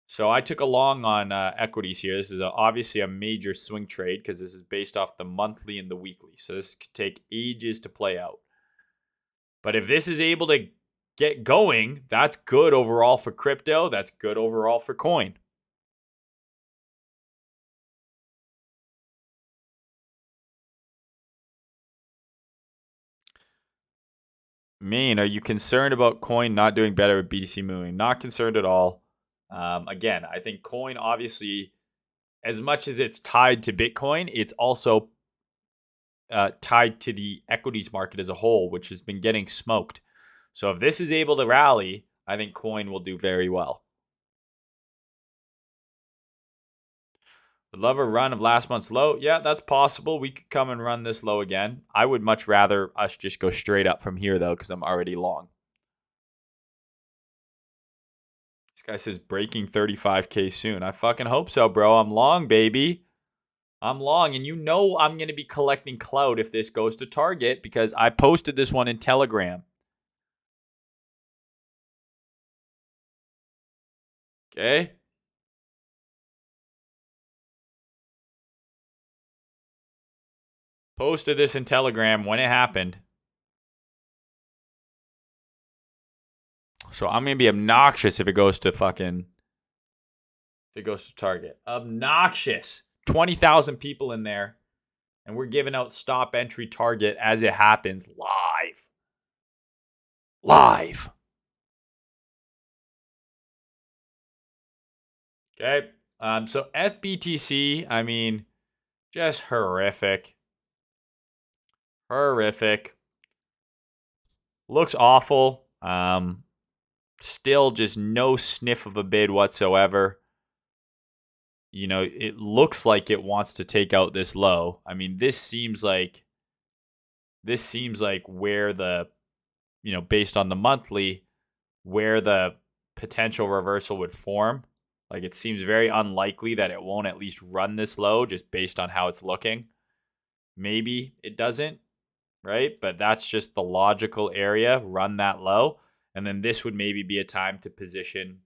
So I took a long on equities here. This is obviously a major swing trade because this is based off the monthly and the weekly. So this could take ages to play out. But if this is able to get going, that's good overall for crypto. That's good overall for coin. Mayne, are you concerned about coin not doing better with BTC moving? Not concerned at all. Again, I think coin, obviously, as much as it's tied to Bitcoin, it's also tied to the equities market as a whole, which has been getting smoked. So if this is able to rally, I think coin will do very well. Would love a run of last month's low. Yeah, that's possible. We could come and run this low again. I would much rather us just go straight up from here, though, because I'm already long. This guy says breaking 35K soon. I fucking hope so, bro. I'm long, baby. I'm long, and I'm going to be collecting clout if this goes to target because I posted this one in Telegram. Okay? Posted this in Telegram when it happened. So I'm going to be obnoxious if it goes to target. Obnoxious. 20,000 people in there. And we're giving out stop entry target as it happens live. Okay. So FBTC, I mean, just horrific. Looks awful. Still just no sniff of a bid whatsoever. It looks like it wants to take out this low. I mean, this seems like where the, based on the monthly, where the potential reversal would form. Like, it seems very unlikely that it won't at least run this low just based on how it's looking. Maybe it doesn't, right? But that's just the logical area, run that low. And then this would maybe be a time to position,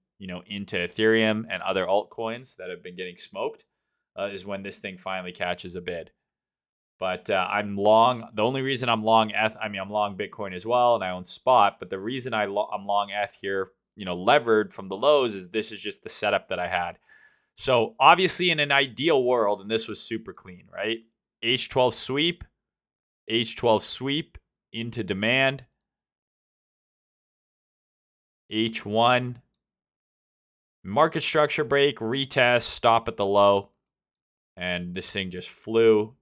into Ethereum and other altcoins that have been getting smoked, is when this thing finally catches a bid. But I'm long. The only reason I'm long I'm long Bitcoin as well, and I own spot. But the reason I'm long ETH here, levered from the lows, is this is just the setup that I had. So obviously, in an ideal world, and this was super clean, right? H12 sweep into demand. H1. Market structure break, retest, stop at the low. And this thing just flew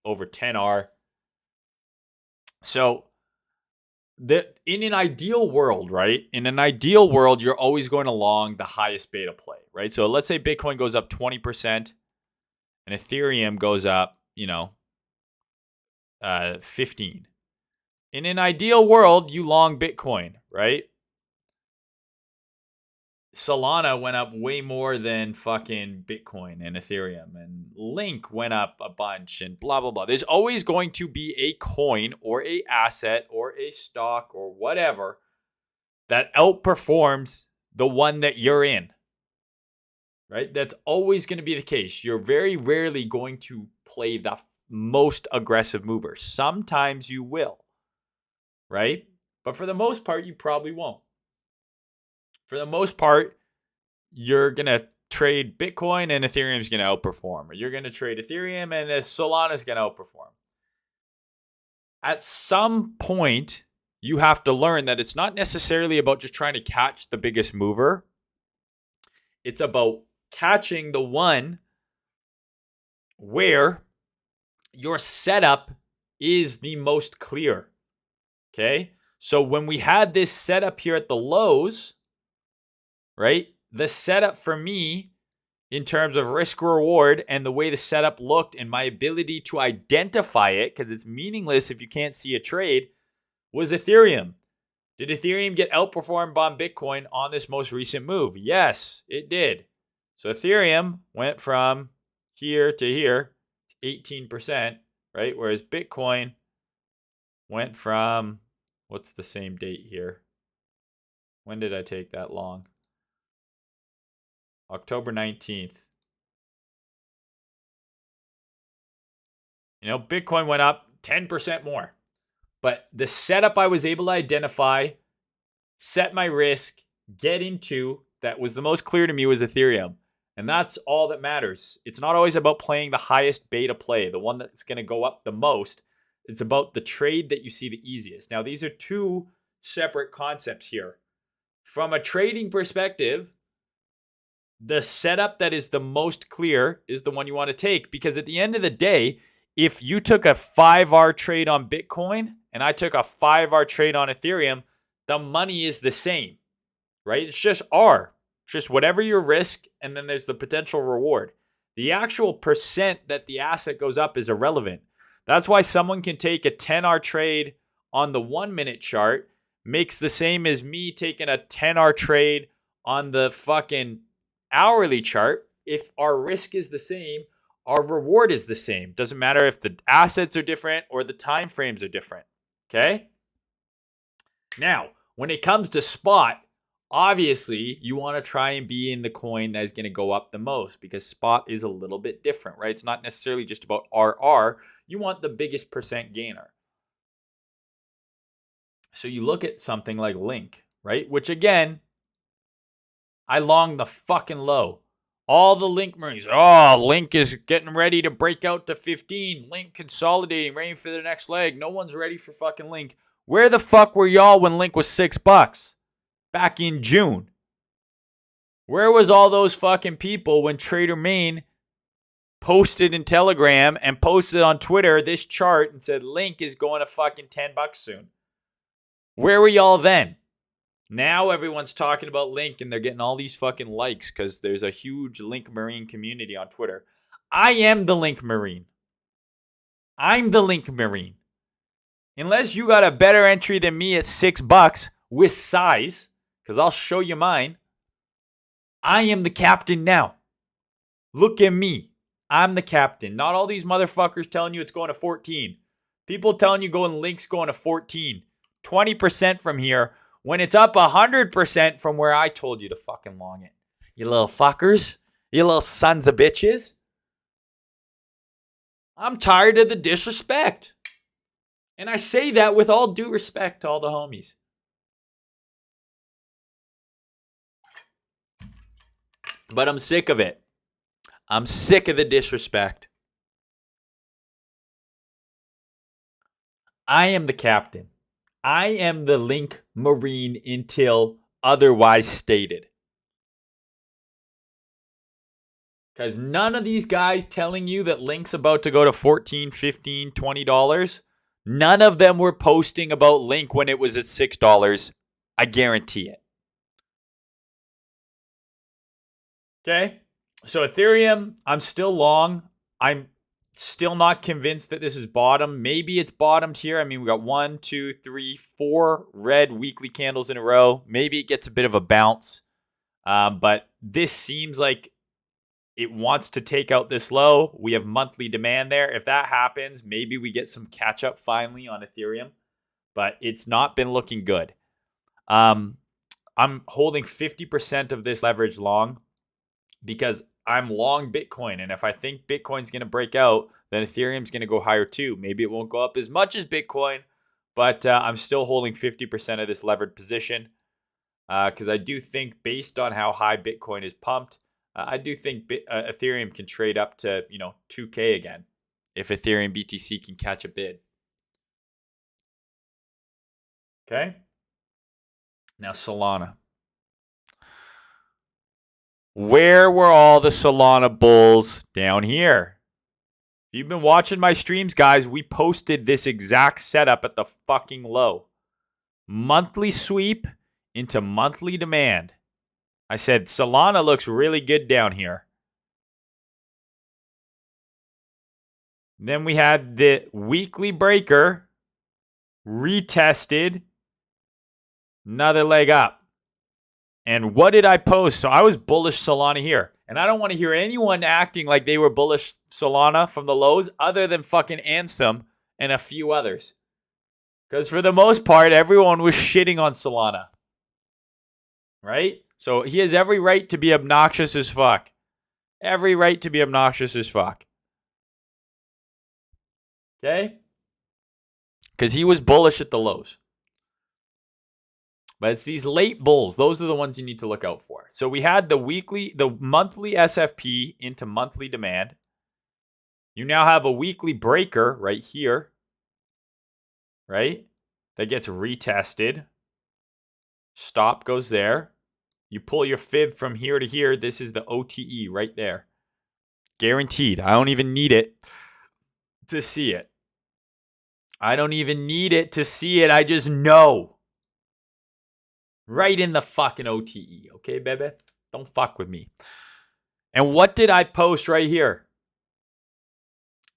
over 10R. So in an ideal world, right? In an ideal world, you're always going along the highest beta play, right? So let's say Bitcoin goes up 20% and Ethereum goes up, 15. In an ideal world, you long Bitcoin, right? Solana went up way more than fucking Bitcoin and Ethereum, and Link went up a bunch and blah, blah, blah. There's always going to be a coin or a asset or a stock or whatever that outperforms the one that you're in, right? That's always going to be the case. You're very rarely going to play the most aggressive mover. Sometimes you will, right? But for the most part, you probably won't. For the most part, you're going to trade Bitcoin and Ethereum's going to outperform. Or you're going to trade Ethereum and Solana's going to outperform. At some point, you have to learn that it's not necessarily about just trying to catch the biggest mover. It's about catching the one where your setup is the most clear. Okay? So when we had this setup here at the lows, right? The setup for me in terms of risk reward and the way the setup looked and my ability to identify it, because it's meaningless if you can't see a trade, was Ethereum. Did Ethereum get outperformed by Bitcoin on this most recent move? Yes, it did. So Ethereum went from here to here, 18%, right? Whereas Bitcoin went from, what's the same date here? When did I take that long? October 19th. Bitcoin went up 10% more. But the setup I was able to identify, set my risk, get into, that was the most clear to me was Ethereum. And that's all that matters. It's not always about playing the highest beta play, the one that's going to go up the most. It's about the trade that you see the easiest. Now, these are two separate concepts here. From a trading perspective, the setup that is the most clear is the one you want to take, because at the end of the day, if you took a 5R trade on Bitcoin and I took a 5R trade on Ethereum, the money is the same, right? It's just R. It's just whatever your risk, and then there's the potential reward. The actual percent that the asset goes up is irrelevant. That's why someone can take a 10R trade on the 1 minute chart, makes the same as me taking a 10R trade on the fucking hourly chart. If our risk is the same, our reward is the same. Doesn't matter if the assets are different or the time frames are different. Okay? Now, when it comes to spot, obviously you want to try and be in the coin that is going to go up the most, because spot is a little bit different, right? It's not necessarily just about RR. You want the biggest percent gainer. So you look at something like Link, right? Which again, I long the fucking low. All the Link Marines. Oh, Link is getting ready to break out to 15. Link consolidating, waiting for the next leg. No one's ready for fucking Link. Where the fuck were y'all when Link was $6 back in June? Where was all those fucking people when Trader Mayne posted in Telegram and posted on Twitter this chart and said Link is going to fucking $10 soon? Where were y'all then? Now everyone's talking about Link and they're getting all these fucking likes because there's a huge Link Marine community on Twitter. I am the Link Marine. I'm the Link Marine. Unless you got a better entry than me at $6 with size, because I'll show you mine. I am the captain now. Look at me. I'm the captain. Not all these motherfuckers telling you it's going to 14. People telling you Link's going to 14. 20% from here. When it's up 100% from where I told you to fucking long it. You little fuckers. You little sons of bitches. I'm tired of the disrespect. And I say that with all due respect to all the homies. But I'm sick of it. I'm sick of the disrespect. I am the captain. I am the Link Marine until otherwise stated. Because none of these guys telling you that Link's about to go to $14, $15, $20, none of them were posting about Link when it was at $6. I guarantee it. Okay? So Ethereum, I'm still long. I'm still not convinced that this is bottom. Maybe it's bottomed here. I mean, we got 1, 2, 3, 4 red weekly candles in a row. Maybe it gets a bit of a bounce. But this seems like it wants to take out this low. We have monthly demand there. If that happens, maybe we get some catch up finally on Ethereum. But it's not been looking good. I'm holding 50% of this leverage long because I'm long Bitcoin. And if I think Bitcoin's going to break out, then Ethereum's going to go higher too. Maybe it won't go up as much as Bitcoin, but I'm still holding 50% of this levered position because I do think based on how high Bitcoin is pumped, I do think Ethereum can trade up to, 2K again if Ethereum BTC can catch a bid. Okay. Now Solana. Where were all the Solana bulls down here? If you've been watching my streams, guys, we posted this exact setup at the fucking low. Monthly sweep into monthly demand. I said Solana looks really good down here. Then we had the weekly breaker retested. Another leg up. And what did I post? So I was bullish Solana here. And I don't want to hear anyone acting like they were bullish Solana from the lows other than fucking Ansem and a few others. Because for the most part, everyone was shitting on Solana. Right? So he has every right to be obnoxious as fuck. Every right to be obnoxious as fuck. Okay? Because he was bullish at the lows. But it's these late bulls. Those are the ones you need to look out for. So we had the monthly SFP into monthly demand. You now have a weekly breaker right here. Right? That gets retested. Stop goes there. You pull your fib from here to here. This is the OTE right there. Guaranteed. I don't even need it to see it. I don't even need it to see it. I just know. Right in the fucking OTE. Okay, baby? Don't fuck with me. And what did I post right here?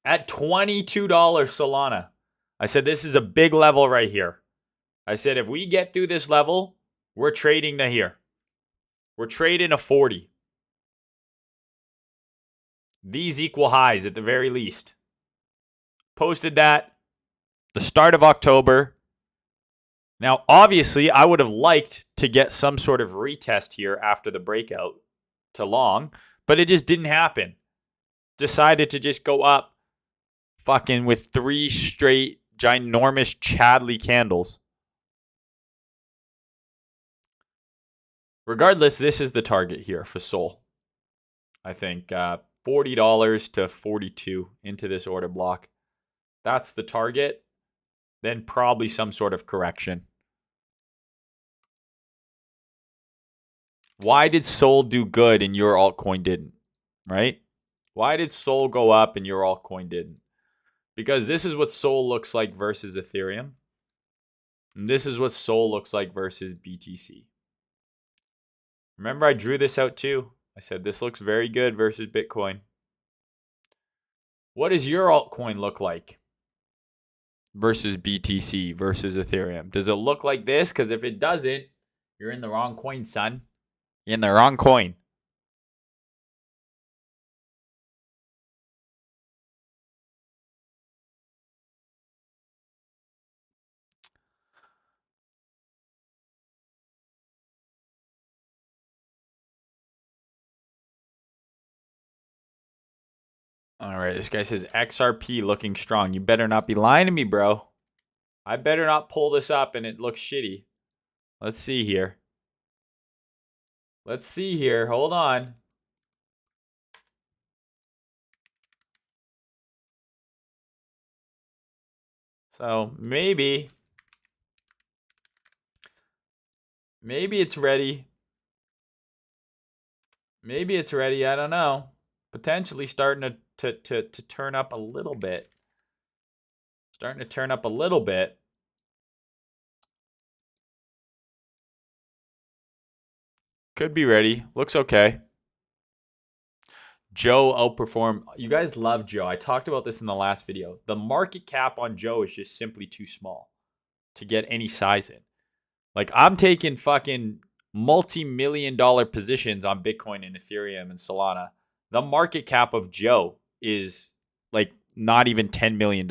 At $22 Solana. I said, this is a big level right here. I said, if we get through this level, we're trading to here. We're trading a 40. These equal highs at the very least. Posted that the start of October. Now, obviously, I would have liked to get some sort of retest here after the breakout to long, but it just didn't happen. Decided to just go up fucking with 3 straight ginormous Chadley candles. Regardless, this is the target here for Sol. I think $40 to $42 into this order block. That's the target. Then probably some sort of correction. Why did Sol do good and your altcoin didn't? Right? Why did Sol go up and your altcoin didn't? Because this is what Sol looks like versus Ethereum. And this is what Sol looks like versus BTC. Remember I drew this out too? I said this looks very good versus Bitcoin. What does your altcoin look like versus BTC versus Ethereum? Does it look like this? Because if it doesn't, you're in the wrong coin, son. You're in the wrong coin. All right, this guy says XRP looking strong. You better not be lying to me, bro. I better not pull this up and it looks shitty. Let's see here. Let's see here. Hold on. So maybe Maybe it's ready. Maybe it's ready. I don't know. Potentially starting to turn up a little bit. Starting to turn up a little bit. Could be ready. Looks okay. Joe outperformed. You guys love Joe. I talked about this in the last video. The market cap on Joe is just simply too small to get any size in. Like, I'm taking fucking multi-million-dollar positions on Bitcoin and Ethereum and Solana. The market cap of Joe is like not even $10 million,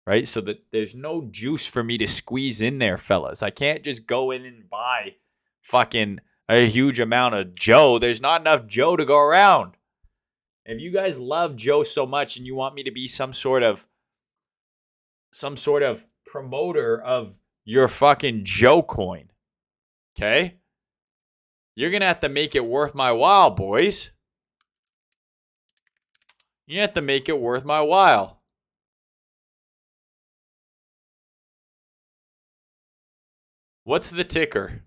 right? So that there's no juice for me to squeeze in there, fellas. I can't just go in and buy fucking a huge amount of Joe. There's not enough Joe to go around. If you guys love Joe so much and you want me to be some sort of promoter of your fucking Joe coin, okay? You're going to have to make it worth my while, boys. You have to make it worth my while. What's the ticker?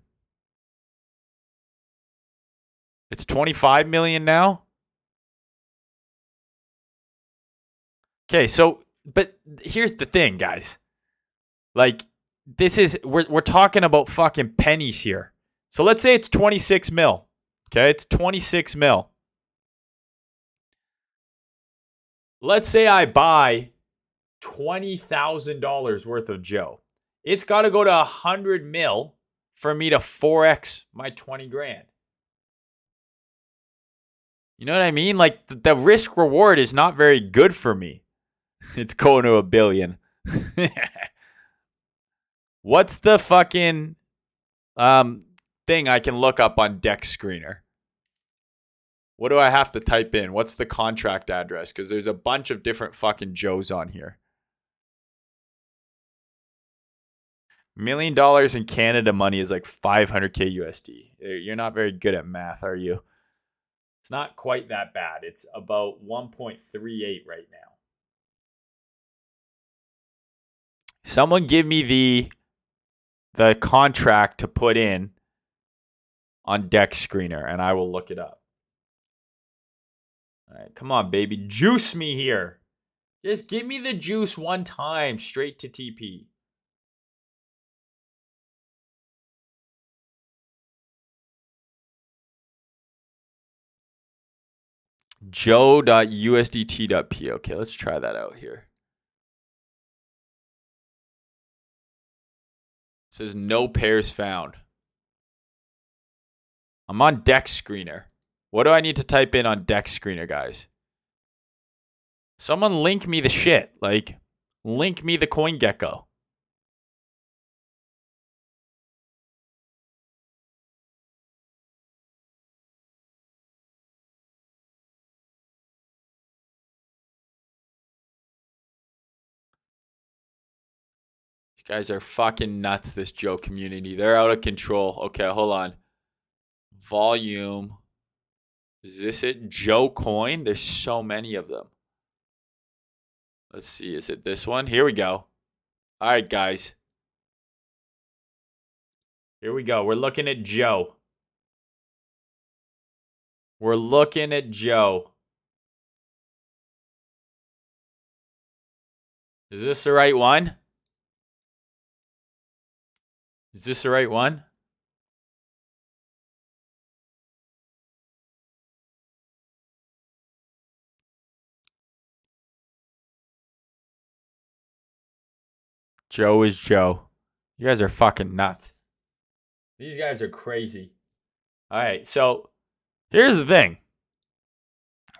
It's 25 million now? Okay, so, but here's the thing, guys. Like, we're talking about fucking pennies here. So let's say it's 26 mil. Okay, it's 26 mil. Let's say I buy $20,000 worth of Joe. It's got to go to 100 mil for me to 4x my 20 grand. You know what I mean? Like, the risk reward is not very good for me. It's going to $1 billion. What's the fucking thing I can look up on Dex Screener? What do I have to type in? What's the contract address? Because there's a bunch of different fucking Joes on here. $1 million in Canada money is like 500K USD. You're not very good at math, are you? It's not quite that bad. It's about 1.38 right now. Someone give me the contract to put in on Dex Screener, and I will look it up. All right, come on, baby. Juice me here. Just give me the juice one time, straight to TP. Joe.usdt.p. Okay, let's try that out here. It says no pairs found. I'm on Dex Screener. What do I need to type in on Dex Screener, guys? Someone link me the shit. Like, link me the CoinGecko. These guys are fucking nuts, this Joe community. They're out of control. Okay, hold on. Volume. Is this it? Joe Coin? There's so many of them. Let's see. Is it this one? Here we go. All right, guys. Here we go. We're looking at Joe. We're looking at Joe. Is this the right one? Is this the right one? Joe is Joe. You guys are fucking nuts. These guys are crazy. All right, so here's the thing.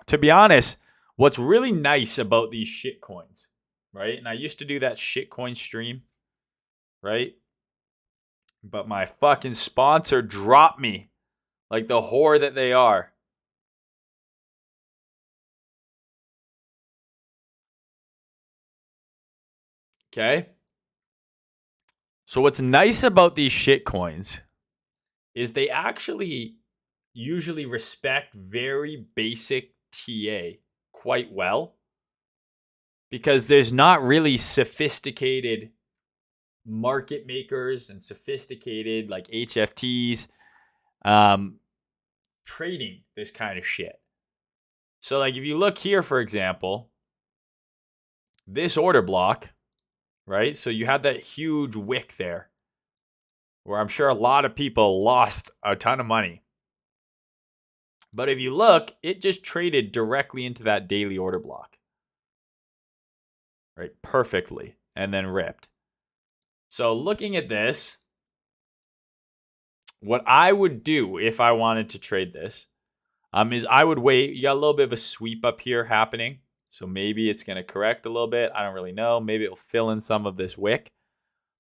To be honest, what's really nice about these shit coins, right? And I used to do that shitcoin stream, right? But my fucking sponsor dropped me like the whore that they are. Okay? So what's nice about these shitcoins is they actually usually respect very basic TA quite well, because there's not really sophisticated market makers and sophisticated like HFTs trading this kind of shit. So like if you look here, for example, this order block, right? So you had that huge wick there where I'm sure a lot of people lost a ton of money. But if you look, it just traded directly into that daily order block, right? Perfectly, and then ripped. So looking at this, what I would do if I wanted to trade this is I would wait. You got a little bit of a sweep up here happening. So maybe it's going to correct a little bit. I don't really know. Maybe it'll fill in some of this wick.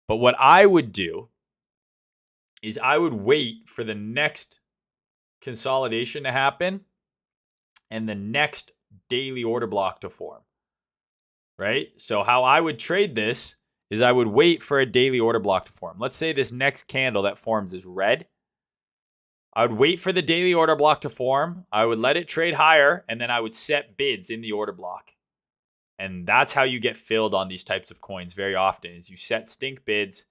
But what I would do is I would wait for the next consolidation to happen and the next daily order block to form, right? So how I would trade this is I would wait for a daily order block to form. Let's say this next candle that forms is red. I would wait for the daily order block to form. I would let it trade higher, and then I would set bids in the order block. And that's how you get filled on these types of coins very often, is you set stink bids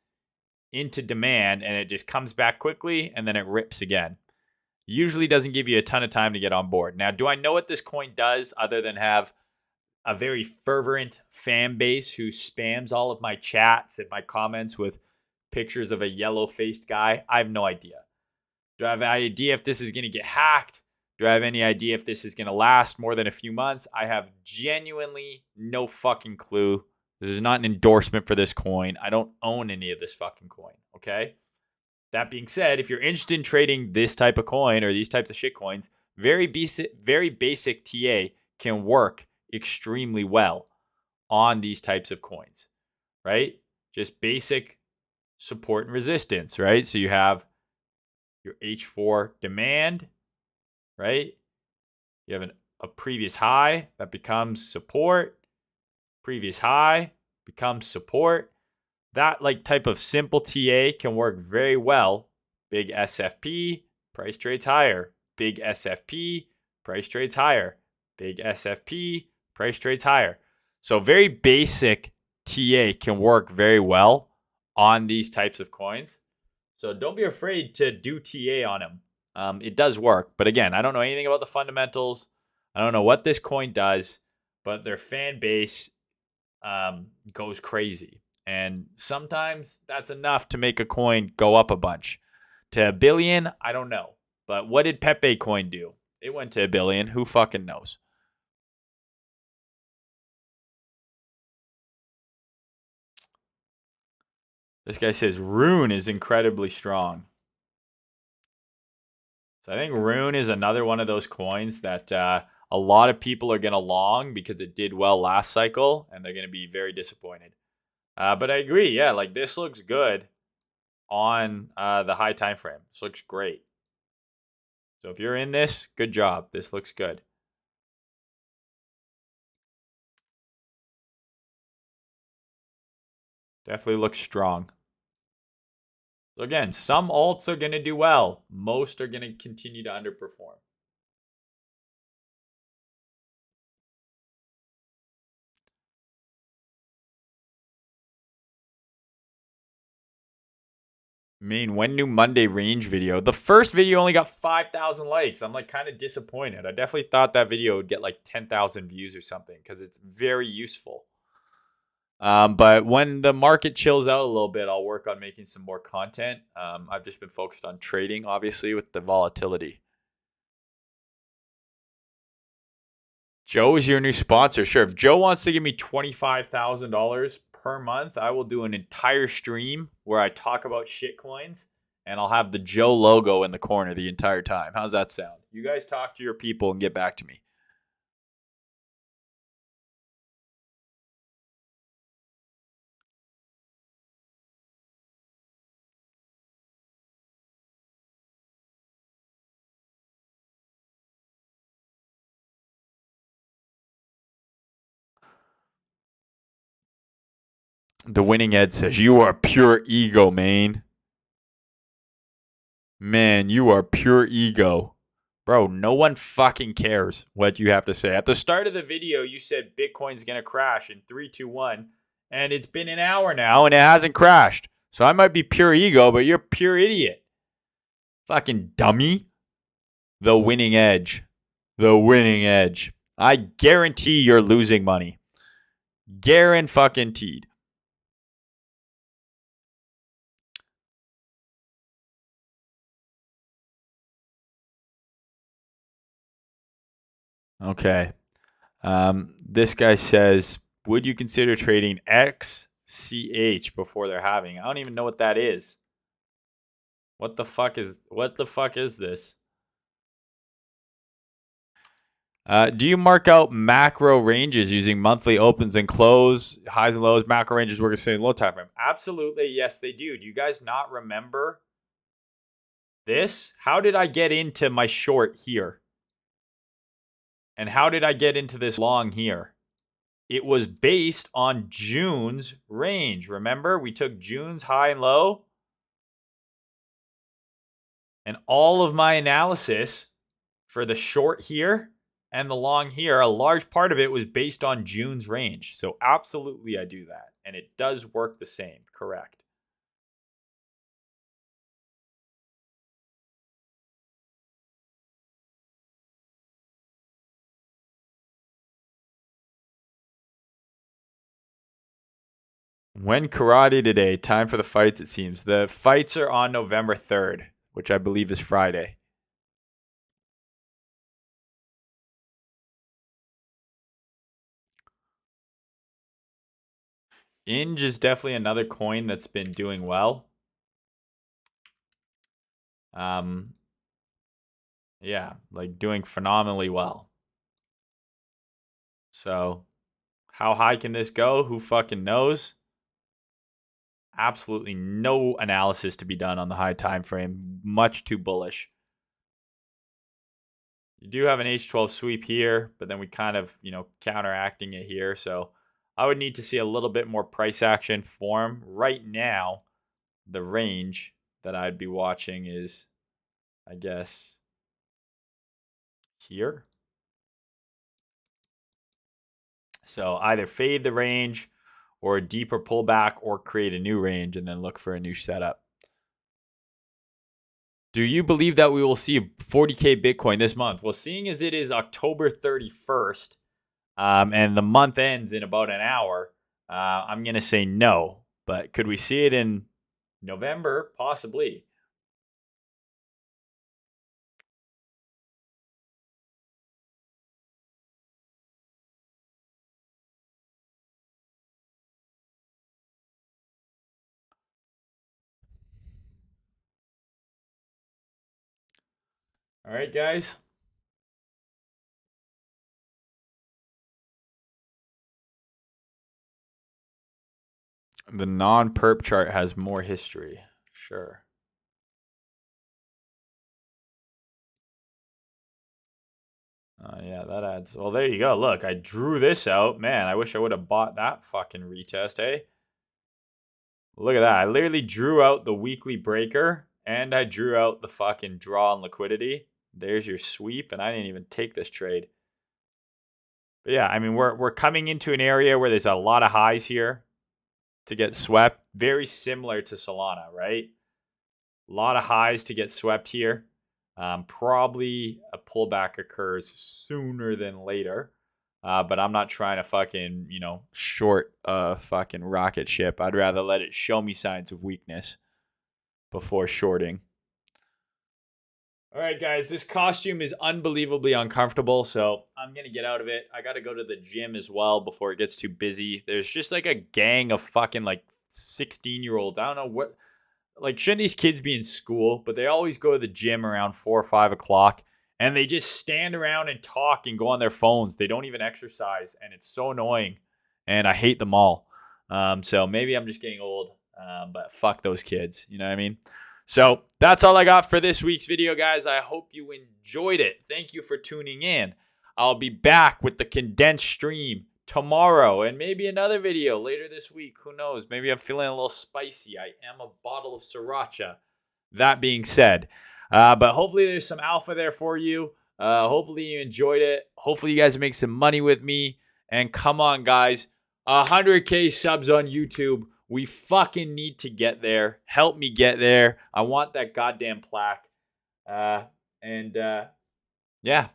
into demand, and it just comes back quickly, and then it rips again. Usually doesn't give you a ton of time to get on board. Now, do I know what this coin does other than have a very fervent fan base who spams all of my chats and my comments with pictures of a yellow-faced guy? I have no idea. Do I have an idea if this is going to get hacked? Do I have any idea if this is going to last more than a few months? I have genuinely no fucking clue. This is not an endorsement for this coin. I don't own any of this fucking coin, okay? That being said, if you're interested in trading this type of coin or these types of shit coins, very basic TA can work extremely well on these types of coins, right? Just basic support and resistance, right? So you have your H4 demand, right? You have a previous high that becomes support. Previous high becomes support. That like type of simple TA can work very well. Big SFP, price trades higher. Big SFP, price trades higher. Big SFP, price trades higher. So very basic TA can work very well on these types of coins. So don't be afraid to do TA on them. It does work. But again, I don't know anything about the fundamentals. I don't know what this coin does, but their fan base goes crazy. And sometimes that's enough to make a coin go up a bunch. To $1 billion, I don't know. But what did Pepe coin do? It went to $1 billion. Who fucking knows? This guy says RUNE is incredibly strong. So I think RUNE is another one of those coins that a lot of people are going to long because it did well last cycle, and they're going to be very disappointed. But I agree. Yeah, like this looks good on the high time frame. This looks great. So if you're in this, good job. This looks good. Definitely looks strong. So again, some alts are going to do well. Most are going to continue to underperform. Mayne, when new Monday range video? The first video only got 5,000 likes. I'm like kind of disappointed. I definitely thought that video would get like 10,000 views or something because it's very useful. But when the market chills out a little bit, I'll work on making some more content. I've just been focused on trading, obviously, with the volatility. Joe is your new sponsor. Sure, if Joe wants to give me $25,000 per month, I will do an entire stream where I talk about shitcoins, and I'll have the Joe logo in the corner the entire time. How's that sound? You guys talk to your people and get back to me. The winning Ed says, you are pure ego, Mayne. Man, you are pure ego. Bro, no one fucking cares what you have to say. At the start of the video, you said Bitcoin's going to crash in 3, 2, 1. And it's been an hour now and it hasn't crashed. So I might be pure ego, but you're pure idiot. Fucking dummy. The winning edge. The winning edge. I guarantee you're losing money. Guaranteed. Okay. This guy says, would you consider trading XCH before they're halving? I don't even know what that is. What the fuck is this? Do you mark out macro ranges using monthly opens and close, highs and lows? Macro ranges work the same low time frame. Absolutely, yes, they do. Do you guys not remember this? How did I get into my short here? And how did I get into this long here? It was based on June's range. Remember, we took June's high and low. And all of my analysis for the short here and the long here, a large part of it was based on June's range. So absolutely I do that. And it does work the same. Correct. When karate today? Time for the fights, it seems. The fights are on November 3rd, which I believe is Friday. Inge is definitely another coin that's been doing well. Yeah, like doing phenomenally well. So, how high can this go? Who fucking knows? Absolutely no analysis to be done on the high time frame. Much too bullish. You do have an H12 sweep here, but then we kind of, counteracting it here. So I would need to see a little bit more price action form. Right now, the range that I'd be watching is, I guess, here. So either fade the range or a deeper pullback or create a new range and then look for a new setup. Do you believe that we will see 40K Bitcoin this month? Well, seeing as it is October 31st and the month ends in about an hour, I'm going to say no. But could we see it in November? Possibly. All right, guys. The non-perp chart has more history. Sure. Yeah, that adds. Well, there you go. Look, I drew this out. Man, I wish I would have bought that fucking retest, hey? Look at that. I literally drew out the weekly breaker and I drew out the fucking draw on liquidity. There's your sweep, and I didn't even take this trade. But yeah, I mean, we're coming into an area where there's a lot of highs here to get swept. Very similar to Solana, right? A lot of highs to get swept here. Probably a pullback occurs sooner than later. But I'm not trying to fucking, short a fucking rocket ship. I'd rather let it show me signs of weakness before shorting. All right, guys, this costume is unbelievably uncomfortable, so I'm going to get out of it. I got to go to the gym as well before it gets too busy. There's just like a gang of fucking like 16-year-olds. I don't know what, like, shouldn't these kids be in school? But they always go to the gym around 4 or 5 o'clock, and they just stand around and talk and go on their phones. They don't even exercise, and it's so annoying, and I hate them all. So maybe I'm just getting old, but fuck those kids. You know what I mean? So that's all I got for this week's video, guys. I hope you enjoyed it. Thank you for tuning in. I'll be back with the condensed stream tomorrow and maybe another video later this week. Who knows? Maybe I'm feeling a little spicy. I am a bottle of sriracha. That being said, but hopefully there's some alpha there for you. Hopefully you enjoyed it. Hopefully you guys make some money with me. And come on, guys. 100K subs on YouTube. We fucking need to get there. Help me get there. I want that goddamn plaque. Yeah.